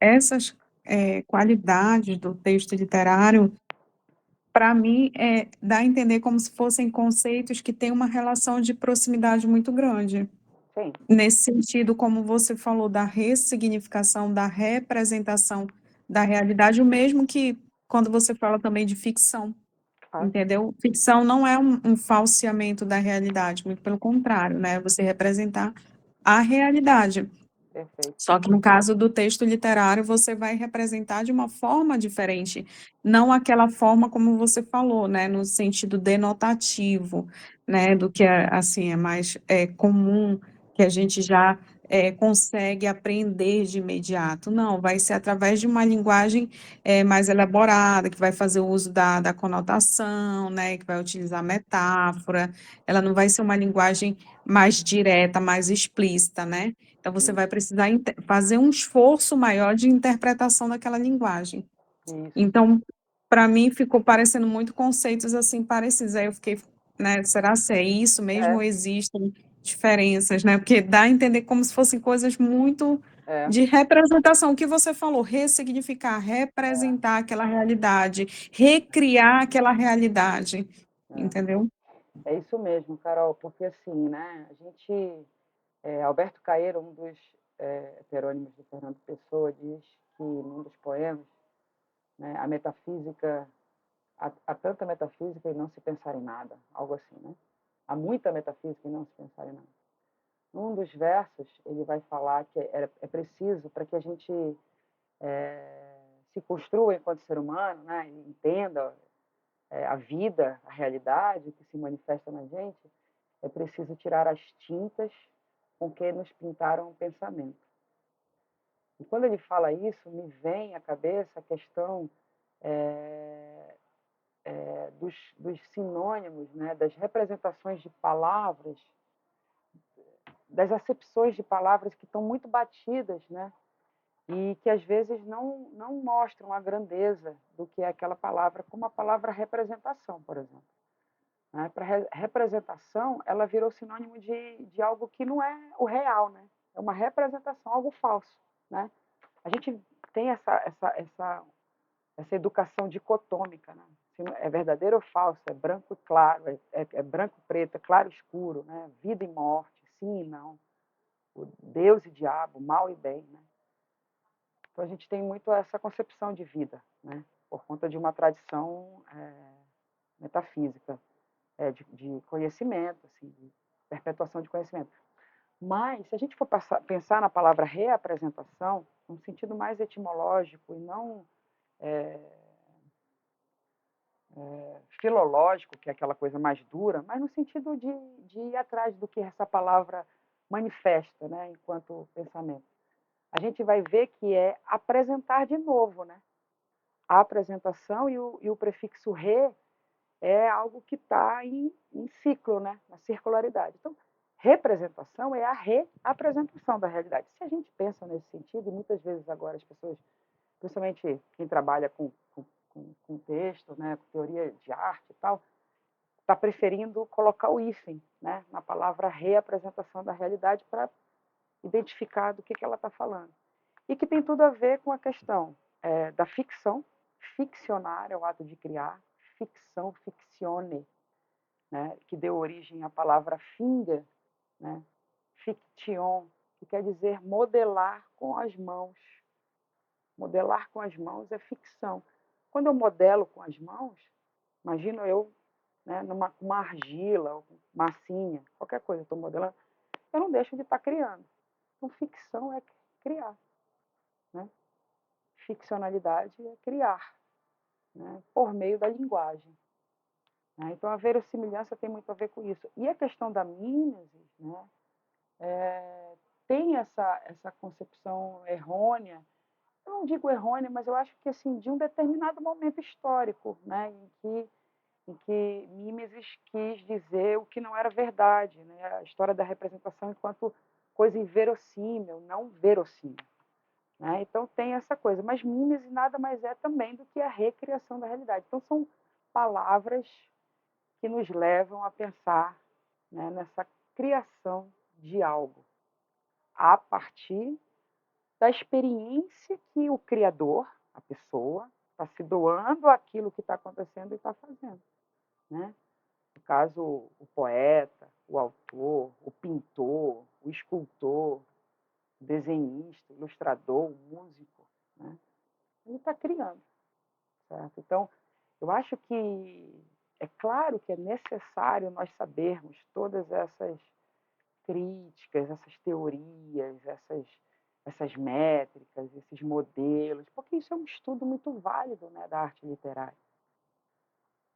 essas qualidades do texto literário, para mim, dá a entender como se fossem conceitos que têm uma relação de proximidade muito grande. Sim. Nesse sentido, como você falou, da ressignificação, da representação da realidade, o mesmo que quando você fala também de ficção, entendeu? Ficção não é um falseamento da realidade, muito pelo contrário, né? Você representar a realidade. Perfeito. Só que no caso do texto literário, você vai representar de uma forma diferente, não aquela forma como você falou, né, no sentido denotativo, né, do que assim, é mais comum, que a gente já consegue aprender de imediato. Não, vai ser através de uma linguagem mais elaborada, que vai fazer o uso da conotação, né, que vai utilizar metáfora, ela não vai ser uma linguagem mais direta, mais explícita, né? Então, você vai precisar fazer um esforço maior de interpretação daquela linguagem. Isso. Então, para mim, ficou parecendo muito conceitos assim parecidos. Aí eu fiquei, né, será se é isso mesmo ou existem diferenças, né? Porque dá a entender como se fossem coisas muito de representação, o que você falou, ressignificar, representar aquela realidade, recriar aquela realidade, entendeu? É isso mesmo, Carol, porque assim, né, a gente, Alberto Caeiro, um dos heterônimos de Fernando Pessoa, diz que num dos poemas, né, a metafísica, há tanta metafísica e não se pensar em nada, algo assim, né? Há muita metafísica e não se pensar em nada. Num dos versos, ele vai falar que é preciso para que a gente se construa enquanto ser humano, né, e entenda a vida, a realidade que se manifesta na gente, é preciso tirar as tintas com que nos pintaram o pensamento. E quando ele fala isso, me vem à cabeça a questão dos sinônimos, né, das representações de palavras das acepções de palavras que estão muito batidas, né? E que às vezes não mostram a grandeza do que é aquela palavra, como a palavra representação, por exemplo. Né? Para representação, ela virou sinônimo de algo que não é o real, né? É uma representação, algo falso, né? A gente tem essa educação dicotômica, né? Se é verdadeiro ou falso, é branco e claro, é branco e preto, é claro e escuro, né? Vida e morte, sim e não, o Deus e diabo, mal e bem, né? Então a gente tem muito essa concepção de vida, né? Por conta de uma tradição metafísica, de conhecimento, assim, de perpetuação de conhecimento. Mas, se a gente for pensar na palavra reapresentação, num sentido mais etimológico e não filológico, que é aquela coisa mais dura, mas no sentido de ir atrás do que essa palavra manifesta, né, enquanto pensamento. A gente vai ver que é apresentar de novo, né? A apresentação e o prefixo re é algo que está em ciclo, né? Na circularidade. Então, representação é a reapresentação da realidade. Se a gente pensa nesse sentido, e muitas vezes agora as pessoas, principalmente quem trabalha com texto, né, com teoria de arte e tal, está preferindo colocar o hífen, né, na palavra reapresentação da realidade para identificar do que ela está falando. E que tem tudo a ver com a questão da ficção. Ficcionar é o ato de criar, ficção, fictione, né, que deu origem à palavra finga, né, fiction, que quer dizer modelar com as mãos. Modelar com as mãos é ficção. Quando eu modelo com as mãos, imagino eu, né, uma argila, massinha, qualquer coisa, estou modelando, eu não deixo de estar criando. Então, ficção é criar. Né? Ficcionalidade é criar, né, por meio da linguagem. Né? Então, a verossimilhança tem muito a ver com isso. E a questão da mímesis, né, tem essa concepção errônea. Eu não digo errônea, mas eu acho que assim, de um determinado momento histórico, né, em que Mimesis quis dizer o que não era verdade, né, a história da representação enquanto coisa inverossímil, não verossímil. Né? Então tem essa coisa, mas Mimesis nada mais é também do que a recriação da realidade. Então são palavras que nos levam a pensar, né, nessa criação de algo a partir da experiência que o criador, a pessoa, está se doando àquilo que está acontecendo e está fazendo. Né? No caso, o poeta, o autor, o pintor, o escultor, o desenhista, o ilustrador, o músico, né? Ele está criando. Certo? Então, eu acho que é claro que é necessário nós sabermos todas essas críticas, essas teorias, essas métricas, esses modelos, porque isso é um estudo muito válido, né, da arte literária.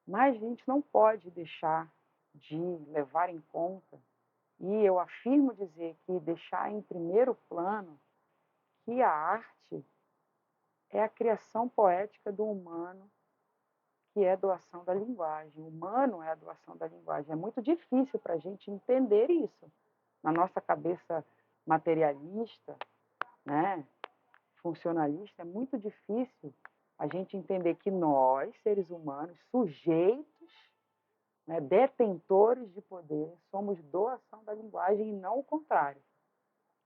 Mas a gente não pode deixar de levar em conta, e eu afirmo dizer que deixar em primeiro plano que a arte é a criação poética do humano, que é a doação da linguagem. O humano é a doação da linguagem. É muito difícil para a gente entender isso. Na nossa cabeça materialista, né, funcionalista, é muito difícil a gente entender que nós, seres humanos, sujeitos, né, detentores de poder, somos doação da linguagem e não o contrário.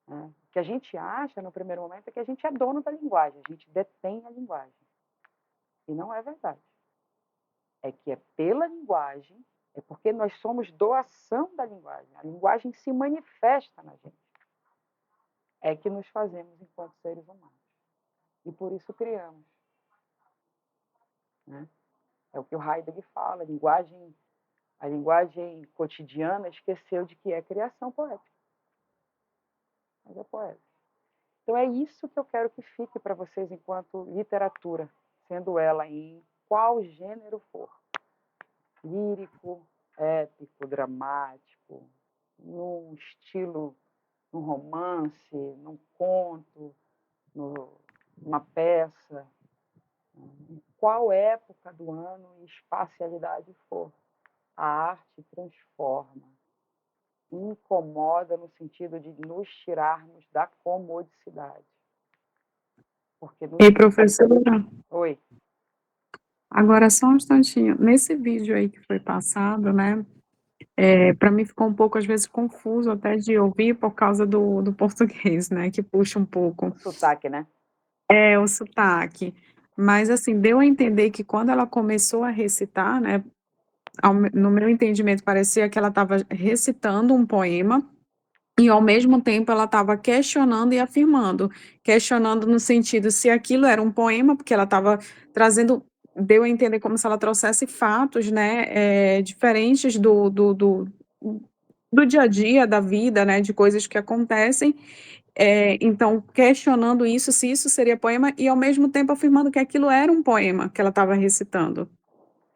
Né? O que a gente acha, no primeiro momento, é que a gente é dono da linguagem, a gente detém a linguagem. E não é verdade. É que é pela linguagem, é porque nós somos doação da linguagem. A linguagem se manifesta na gente. É que nos fazemos enquanto seres humanos. E por isso criamos. Né? É o que o Heidegger fala, a linguagem cotidiana esqueceu de que é criação poética. Mas é poética. Então é isso que eu quero que fique para vocês enquanto literatura, sendo ela em qual gênero for. Lírico, épico, dramático, num estilo, num romance, num conto, numa peça, em qual época do ano e espacialidade for. A arte transforma. incomoda no sentido de nos tirarmos da comodicidade. Porque nos... E professora, Oi. agora só um instantinho. Nesse vídeo aí que foi passado, né? Para mim ficou um pouco, às vezes, confuso até de ouvir por causa do português, né? Que puxa um pouco. O sotaque, né? O sotaque. Mas, assim, deu a entender que quando ela começou a recitar, né? No meu entendimento, parecia que ela estava recitando um poema e, ao mesmo tempo, ela estava questionando e afirmando. Questionando no sentido se aquilo era um poema, porque ela estava trazendo, deu a entender como se ela trouxesse fatos, né, diferentes do dia a dia, da vida, né, de coisas que acontecem. Então, questionando isso, se isso seria poema, e ao mesmo tempo afirmando que aquilo era um poema que ela estava recitando.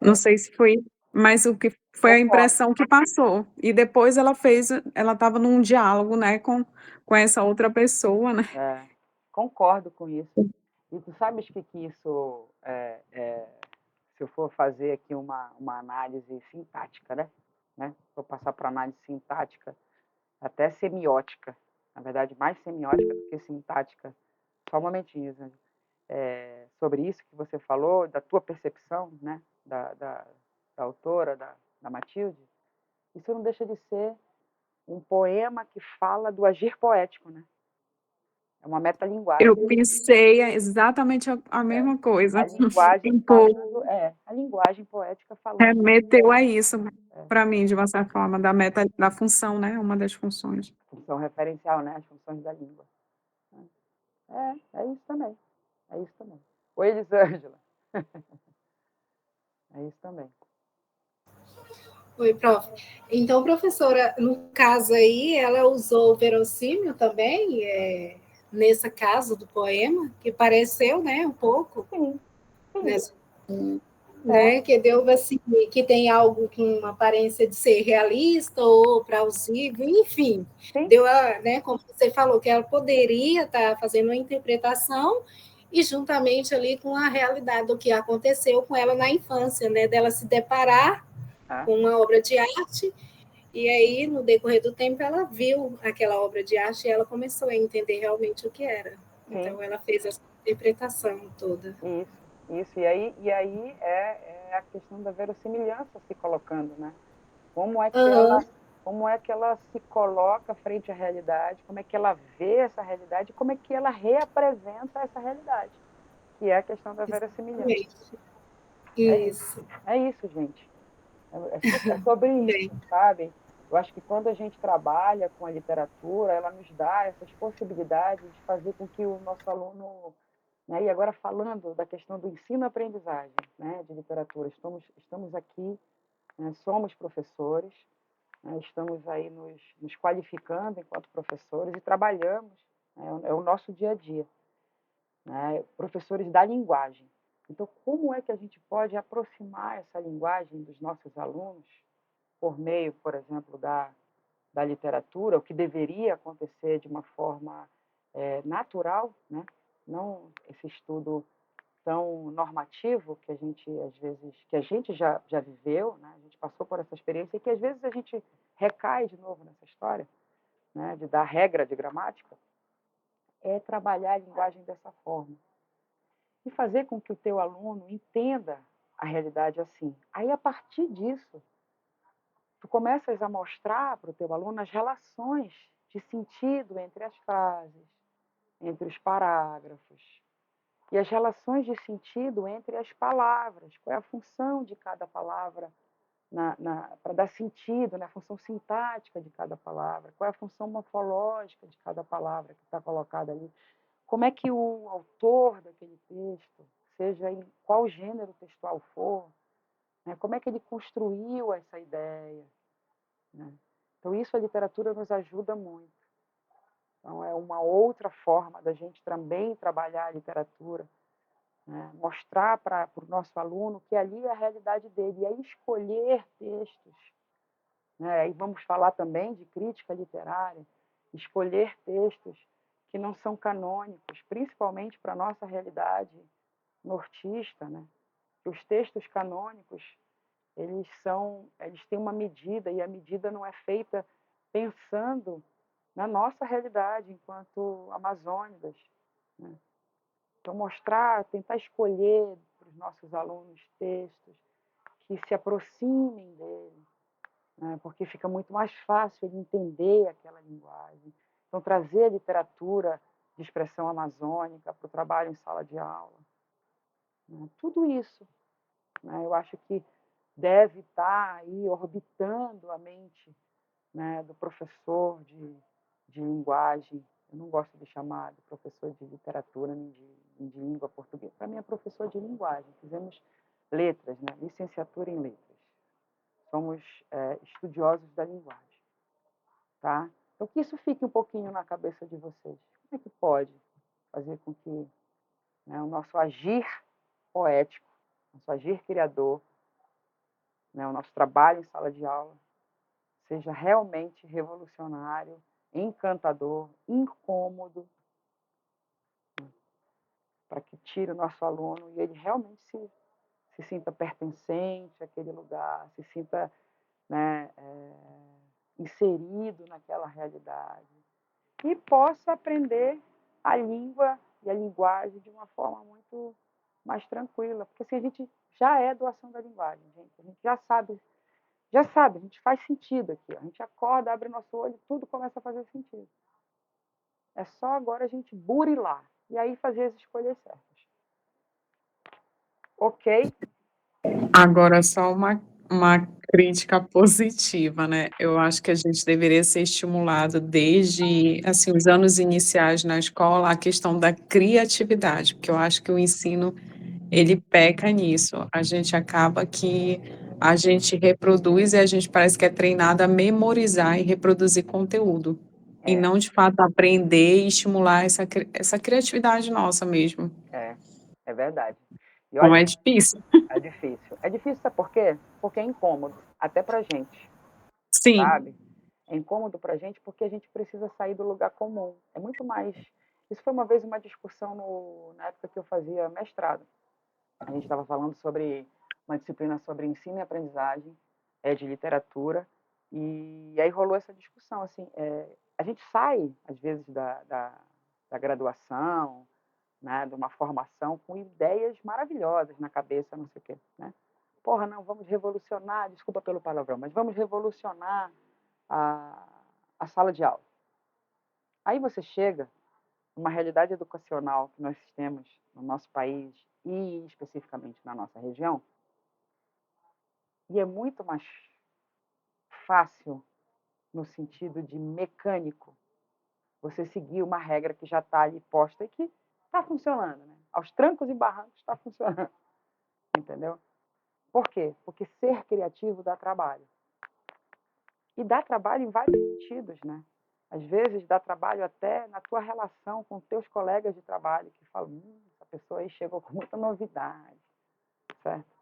Não sei se foi, mas o que foi a Concordo. impressão que passou. E depois ela estava num diálogo, né, com essa outra pessoa, né? Concordo com isso. E tu sabes que isso, se eu for fazer aqui uma análise sintática, né? Vou passar para análise sintática, até semiótica, na verdade, mais semiótica do que sintática. Só um momentinho, Zé. Sobre isso que você falou, da tua percepção, né? Da autora, da Matilde, isso não deixa de ser um poema que fala do agir poético, né? É uma metalinguagem. Eu pensei exatamente a mesma coisa. A linguagem falando, a linguagem poética falando. Remeteu a isso, para mim, de uma certa forma, da função, né? Uma das funções. Função referencial, né? As funções da língua. É isso também. É isso também. Oi, Elisângela. É isso também. Oi, prof. Então, professora, no caso aí, ela usou o verossímil também, nesse caso do poema, que pareceu, né, um pouco, Sim. né, que deu assim, que tem algo com uma aparência de ser realista ou plausível, enfim, Sim. deu né, como você falou, que ela poderia estar fazendo uma interpretação e juntamente ali com a realidade do que aconteceu com ela na infância, né, dela se deparar com uma obra de arte, e aí, no decorrer do tempo, ela viu aquela obra de arte e ela começou a entender realmente o que era. Sim. Então, ela fez essa interpretação toda. Isso. E aí é a questão da verossimilhança se colocando, né? Como é que ela se coloca frente à realidade, como é que ela vê essa realidade, como é que ela reapresenta essa realidade, que é a questão da verossimilhança. Isso. É isso, gente. É sobre isso, sabe? Eu acho que quando a gente trabalha com a literatura, ela nos dá essas possibilidades de fazer com que o nosso aluno, né, e agora falando da questão do ensino-aprendizagem, né, de literatura, estamos aqui, né, somos professores, né, estamos aí nos qualificando enquanto professores e trabalhamos, né, é o nosso dia a dia, né, professores da linguagem. Então, como é que a gente pode aproximar essa linguagem dos nossos alunos por meio, por exemplo, da literatura, o que deveria acontecer de uma forma natural, né? Não esse estudo tão normativo que a gente às vezes já viveu, né? A gente passou por essa experiência e que às vezes a gente recai de novo nessa história, né? De dar regra de gramática, é trabalhar a linguagem dessa forma e fazer com que o teu aluno entenda a realidade assim. Aí a partir disso tu começas a mostrar para o teu aluno as relações de sentido entre as frases, entre os parágrafos, e as relações de sentido entre as palavras, qual é a função de cada palavra para dar sentido, né? A função sintática de cada palavra, qual é a função morfológica de cada palavra que está colocada ali, como é que o autor daquele texto, seja em qual gênero textual for, né? Como é que ele construiu essa ideia, né? Então, isso a literatura nos ajuda muito. Então, é uma outra forma da gente também trabalhar a literatura, né? Mostrar para o nosso aluno que ali é a realidade dele, e aí escolher textos. Né? Aí vamos falar também de crítica literária, escolher textos que não são canônicos, principalmente para a nossa realidade nortista, né? Os textos canônicos eles têm uma medida, e a medida não é feita pensando na nossa realidade enquanto amazônicas, né? Então, mostrar, tentar escolher para os nossos alunos textos que se aproximem dele, né? Porque fica muito mais fácil ele entender aquela linguagem. Então, trazer a literatura de expressão amazônica para o trabalho em sala de aula, né? Tudo isso, né, eu acho que deve estar aí orbitando a mente, né, do professor de linguagem. Eu não gosto de chamar de professor de literatura nem de língua portuguesa. Para mim é professor de linguagem. Fizemos letras, né, licenciatura em letras. Somos estudiosos da linguagem, tá? Então que isso fique um pouquinho na cabeça de vocês. Como é que pode fazer com que, né, o nosso agir poético, nosso agir criador, né, o nosso trabalho em sala de aula seja realmente revolucionário, encantador, incômodo, para que tire o nosso aluno e ele realmente se sinta pertencente àquele lugar, se sinta, né, inserido naquela realidade e possa aprender a língua e a linguagem de uma forma muito mais tranquila, porque assim, a gente já é doação da linguagem, gente. A gente já sabe, a gente faz sentido aqui. A gente acorda, abre nosso olho, tudo começa a fazer sentido. É só agora a gente burilar e aí fazer as escolhas certas. Ok? Agora, só uma crítica positiva, né? Eu acho que a gente deveria ser estimulado desde, assim, os anos iniciais na escola, a questão da criatividade, porque eu acho que o ensino, ele peca nisso. A gente acaba que a gente reproduz e a gente parece que é treinado a memorizar e reproduzir conteúdo, e não, de fato, aprender e estimular essa criatividade nossa mesmo. É verdade. E Como olha, é difícil. é difícil. É difícil, sabe por quê? Porque é incômodo, até pra gente, Sim. sabe? É incômodo pra gente porque a gente precisa sair do lugar comum. É muito mais. Isso foi uma vez uma discussão na época que eu fazia mestrado. A gente estava falando sobre uma disciplina sobre ensino e aprendizagem, de literatura, e aí rolou essa discussão. Assim, a gente sai, às vezes, da graduação, né, de uma formação com ideias maravilhosas na cabeça, não sei o quê, né? Porra, não, vamos revolucionar, desculpa pelo palavrão, mas vamos revolucionar a, a sala de aula. Aí você chega numa realidade educacional que nós temos no nosso país e especificamente na nossa região, e é muito mais fácil no sentido de mecânico você seguir uma regra que já está ali posta e que está funcionando, né? Aos trancos e barrancos está funcionando, entendeu? Por quê? Porque ser criativo dá trabalho. E dá trabalho em vários sentidos, né? Às vezes dá trabalho até na tua relação com teus colegas de trabalho, que falam, essa pessoa aí chegou com muita novidade, certo?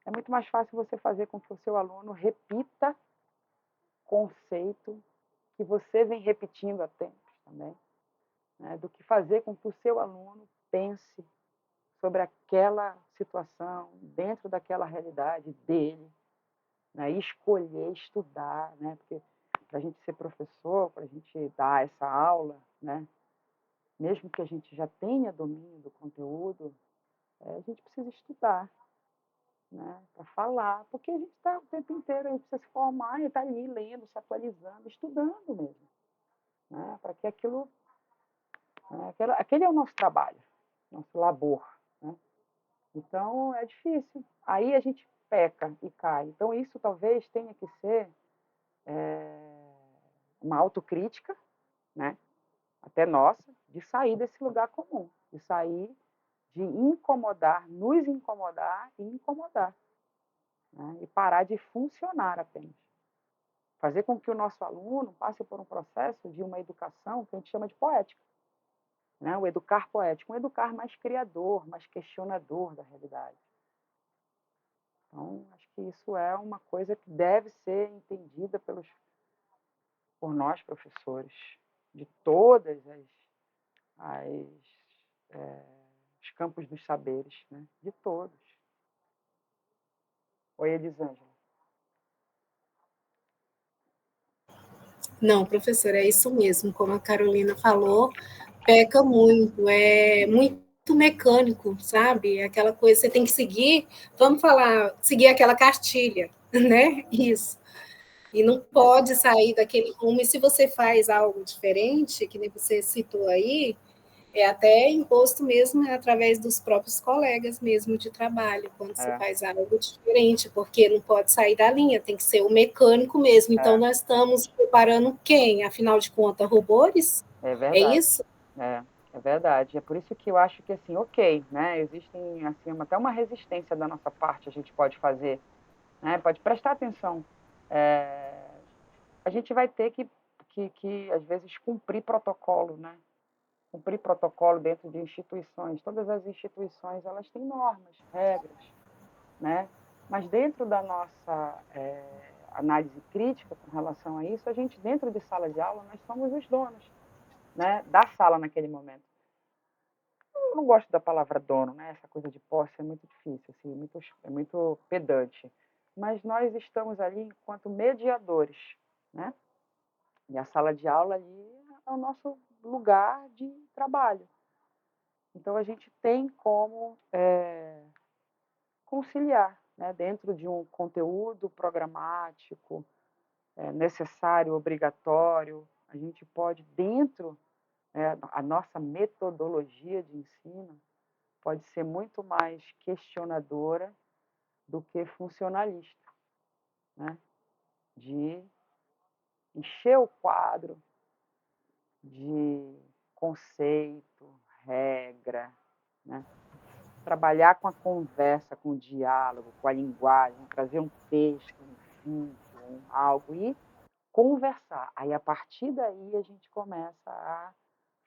É muito mais fácil você fazer com que o seu aluno repita conceito que você vem repetindo há tempos também, né? Do que fazer com que o seu aluno pense sobre aquela situação, dentro daquela realidade dele, né? Escolher estudar, né? Porque para a gente ser professor, para a gente dar essa aula, né? Mesmo que a gente já tenha domínio do conteúdo, a gente precisa estudar, né? Para falar, porque a gente está o tempo inteiro, a gente precisa se formar e está ali lendo, se atualizando, estudando mesmo, né? Para que aquilo, né? Aquele é o nosso trabalho, nosso labor, né? Então é difícil. Aí a gente peca e cai. Então isso talvez tenha que ser uma autocrítica, né? Até nossa, de sair desse lugar comum, de sair, de incomodar, nos incomodar e incomodar, né? E parar de funcionar apenas. Fazer com que o nosso aluno passe por um processo de uma educação que a gente chama de poética, né? O educar poético, um educar mais criador, mais questionador da realidade. Então, acho que isso é uma coisa que deve ser entendida por nós, professores, de todas os campos dos saberes, né? De todos. Oi, Elisângela. Não, professora, é isso mesmo, como a Carolina falou, peca muito, é muito mecânico, sabe? Aquela coisa, você tem que seguir, vamos falar, seguir aquela cartilha, né? Isso. E não pode sair daquele rumo, e se você faz algo diferente, que nem você citou aí, é até imposto mesmo através dos próprios colegas mesmo de trabalho, quando você É, faz algo diferente, porque não pode sair da linha, tem que ser o mecânico mesmo. Então, é, nós estamos preparando quem? Afinal de contas, robôs? é É verdade. isso? É verdade. É por isso que eu acho que, assim, ok, né? Existem, assim, até uma resistência da nossa parte a gente pode fazer, né? Pode prestar atenção. É, a gente vai ter que, às vezes, cumprir protocolo, né? Cumprir protocolo dentro de instituições. Todas as instituições, elas têm normas, regras, né? Mas dentro da nossa análise crítica com relação a isso, a gente, dentro de sala de aula, nós somos os donos, né? Da sala naquele momento. Eu não gosto da palavra dono, né? Essa coisa de posse é muito difícil, assim, é muito pedante. Mas nós estamos ali enquanto mediadores, né? E a sala de aula ali é o nosso lugar de trabalho. Então a gente tem como conciliar, né? Dentro de um conteúdo programático necessário, obrigatório, a gente pode dentro a nossa metodologia de ensino pode ser muito mais questionadora do que funcionalista, né? De encher o quadro de conceito, regra, né? Trabalhar com a conversa, com o diálogo, com a linguagem, trazer um texto, um vídeo, algo e conversar. Aí, a partir daí, a gente começa a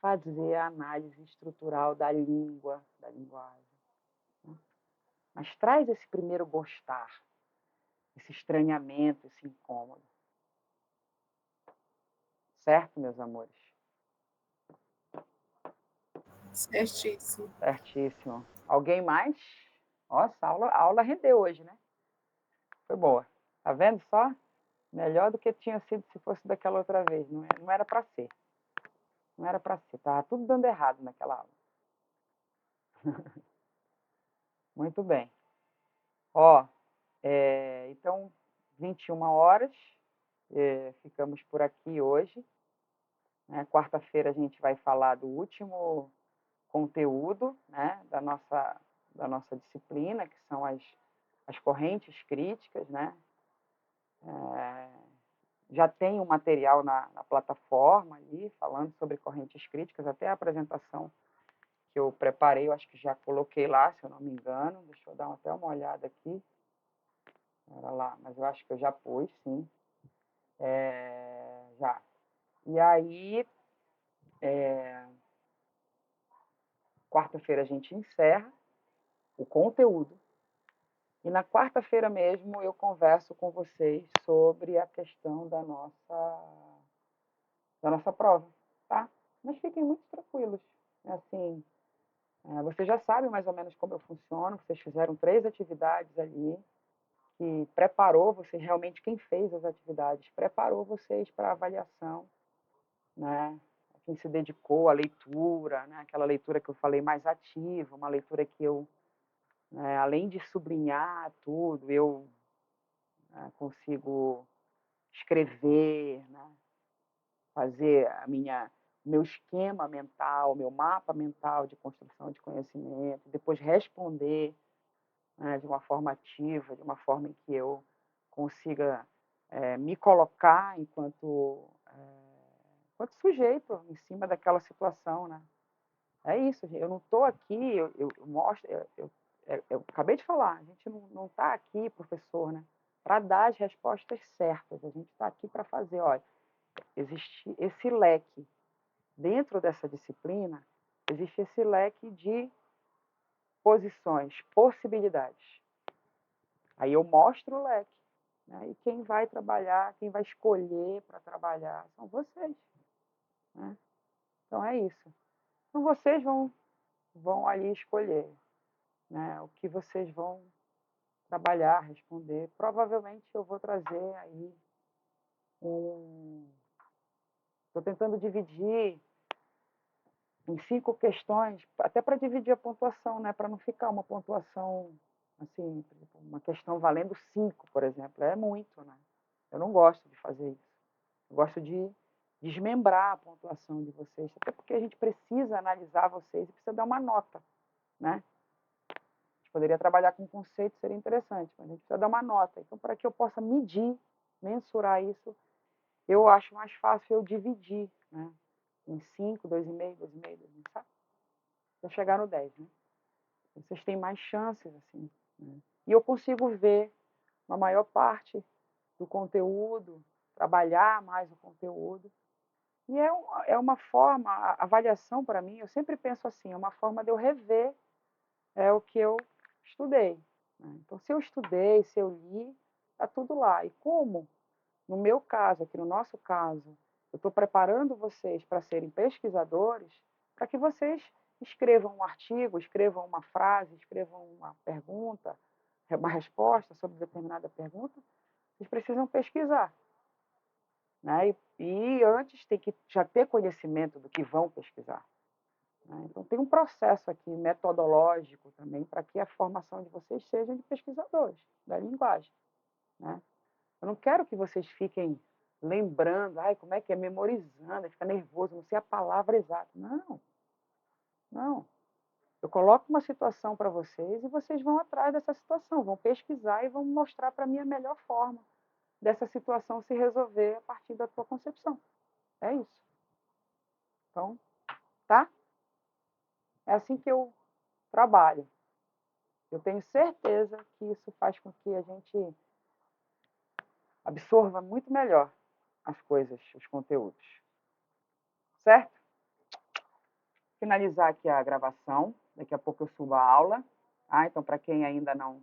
fazer a análise estrutural da língua, da linguagem. Mas traz esse primeiro gostar, esse estranhamento, esse incômodo. Certo, meus amores? Certíssimo. Certíssimo. Alguém mais? Nossa, a aula rendeu hoje, né? Foi boa. Tá vendo só? Melhor do que tinha sido se fosse daquela outra vez. Não era para ser. Não era para ser. Tava tudo dando errado naquela aula. Muito bem. Ó, então, 21 horas. Ficamos por aqui hoje. Né? Quarta-feira a gente vai falar do último conteúdo, né? da nossa disciplina, que são as correntes críticas, né? Já tem um material na plataforma ali, falando sobre correntes críticas, até a apresentação que eu preparei, eu acho que já coloquei lá, se eu não me engano. Deixa eu dar até uma olhada aqui. Era lá, mas eu acho que eu já pus, sim. Já. E aí, quarta-feira a gente encerra o conteúdo. E na quarta-feira mesmo eu converso com vocês sobre a questão da nossa prova, tá? Mas fiquem muito tranquilos. Assim, vocês já sabem mais ou menos como eu funciono. Vocês fizeram 3 atividades ali, que preparou vocês, realmente quem fez as atividades, preparou vocês para a avaliação, né? Quem se dedicou à leitura, né? Aquela leitura que eu falei mais ativa, uma leitura que eu, além de sublinhar tudo, eu consigo escrever, né? Fazer meu esquema mental, meu mapa mental de construção de conhecimento, depois responder, né, de uma forma ativa, de uma forma em que eu consiga me colocar enquanto sujeito em cima daquela situação, né? É isso, eu não estou aqui, eu mostro, eu acabei de falar, a gente não está aqui, professor, né, para dar as respostas certas, a gente está aqui para fazer, olha, existe esse leque, dentro dessa disciplina, existe esse leque de posições, possibilidades. Aí eu mostro o leque, né, e quem vai trabalhar, quem vai escolher para trabalhar são vocês, né? Então é isso. Então vocês vão ali escolher, né, o que vocês vão trabalhar, responder. Provavelmente eu vou trazer aí um Estou tentando dividir em 5 questões, até para dividir a pontuação, né? Para não ficar uma pontuação, assim, uma questão valendo 5, por exemplo. É muito, né? Eu não gosto de fazer isso. Eu gosto de desmembrar a pontuação de vocês, até porque a gente precisa analisar vocês e precisa dar uma nota, né? A gente poderia trabalhar com conceito, seria interessante, mas a gente precisa dar uma nota. Então, para que eu possa medir, mensurar isso, eu acho mais fácil eu dividir, né? Em 5, 2,5, 2,5, 2,5, sabe? Para chegar no 10, né? Vocês têm mais chances, assim, né? E eu consigo ver uma maior parte do conteúdo, trabalhar mais o conteúdo. E é uma forma, a avaliação para mim, eu sempre penso assim, é uma forma de eu rever o que eu estudei, né? Então, se eu estudei, se eu li, está tudo lá. E como, no meu caso, aqui no nosso caso, eu estou preparando vocês para serem pesquisadores, para que vocês escrevam um artigo, escrevam uma frase, escrevam uma pergunta, uma resposta sobre determinada pergunta, vocês precisam pesquisar, né? E antes tem que já ter conhecimento do que vão pesquisar, né? Então tem um processo aqui metodológico também para que a formação de vocês seja de pesquisadores da linguagem, né? Eu não quero que vocês fiquem lembrando, ai, como é que é, memorizando, fica nervoso, não sei a palavra exata. Não, não. Eu coloco uma situação para vocês e vocês vão atrás dessa situação, vão pesquisar e vão mostrar para mim a melhor forma dessa situação se resolver a partir da tua concepção. É isso. Então, tá? É assim que eu trabalho. Eu tenho certeza que isso faz com que a gente absorva muito melhor as coisas, os conteúdos. Certo? Finalizar aqui a gravação. Daqui a pouco eu subo a aula. Então, para quem ainda não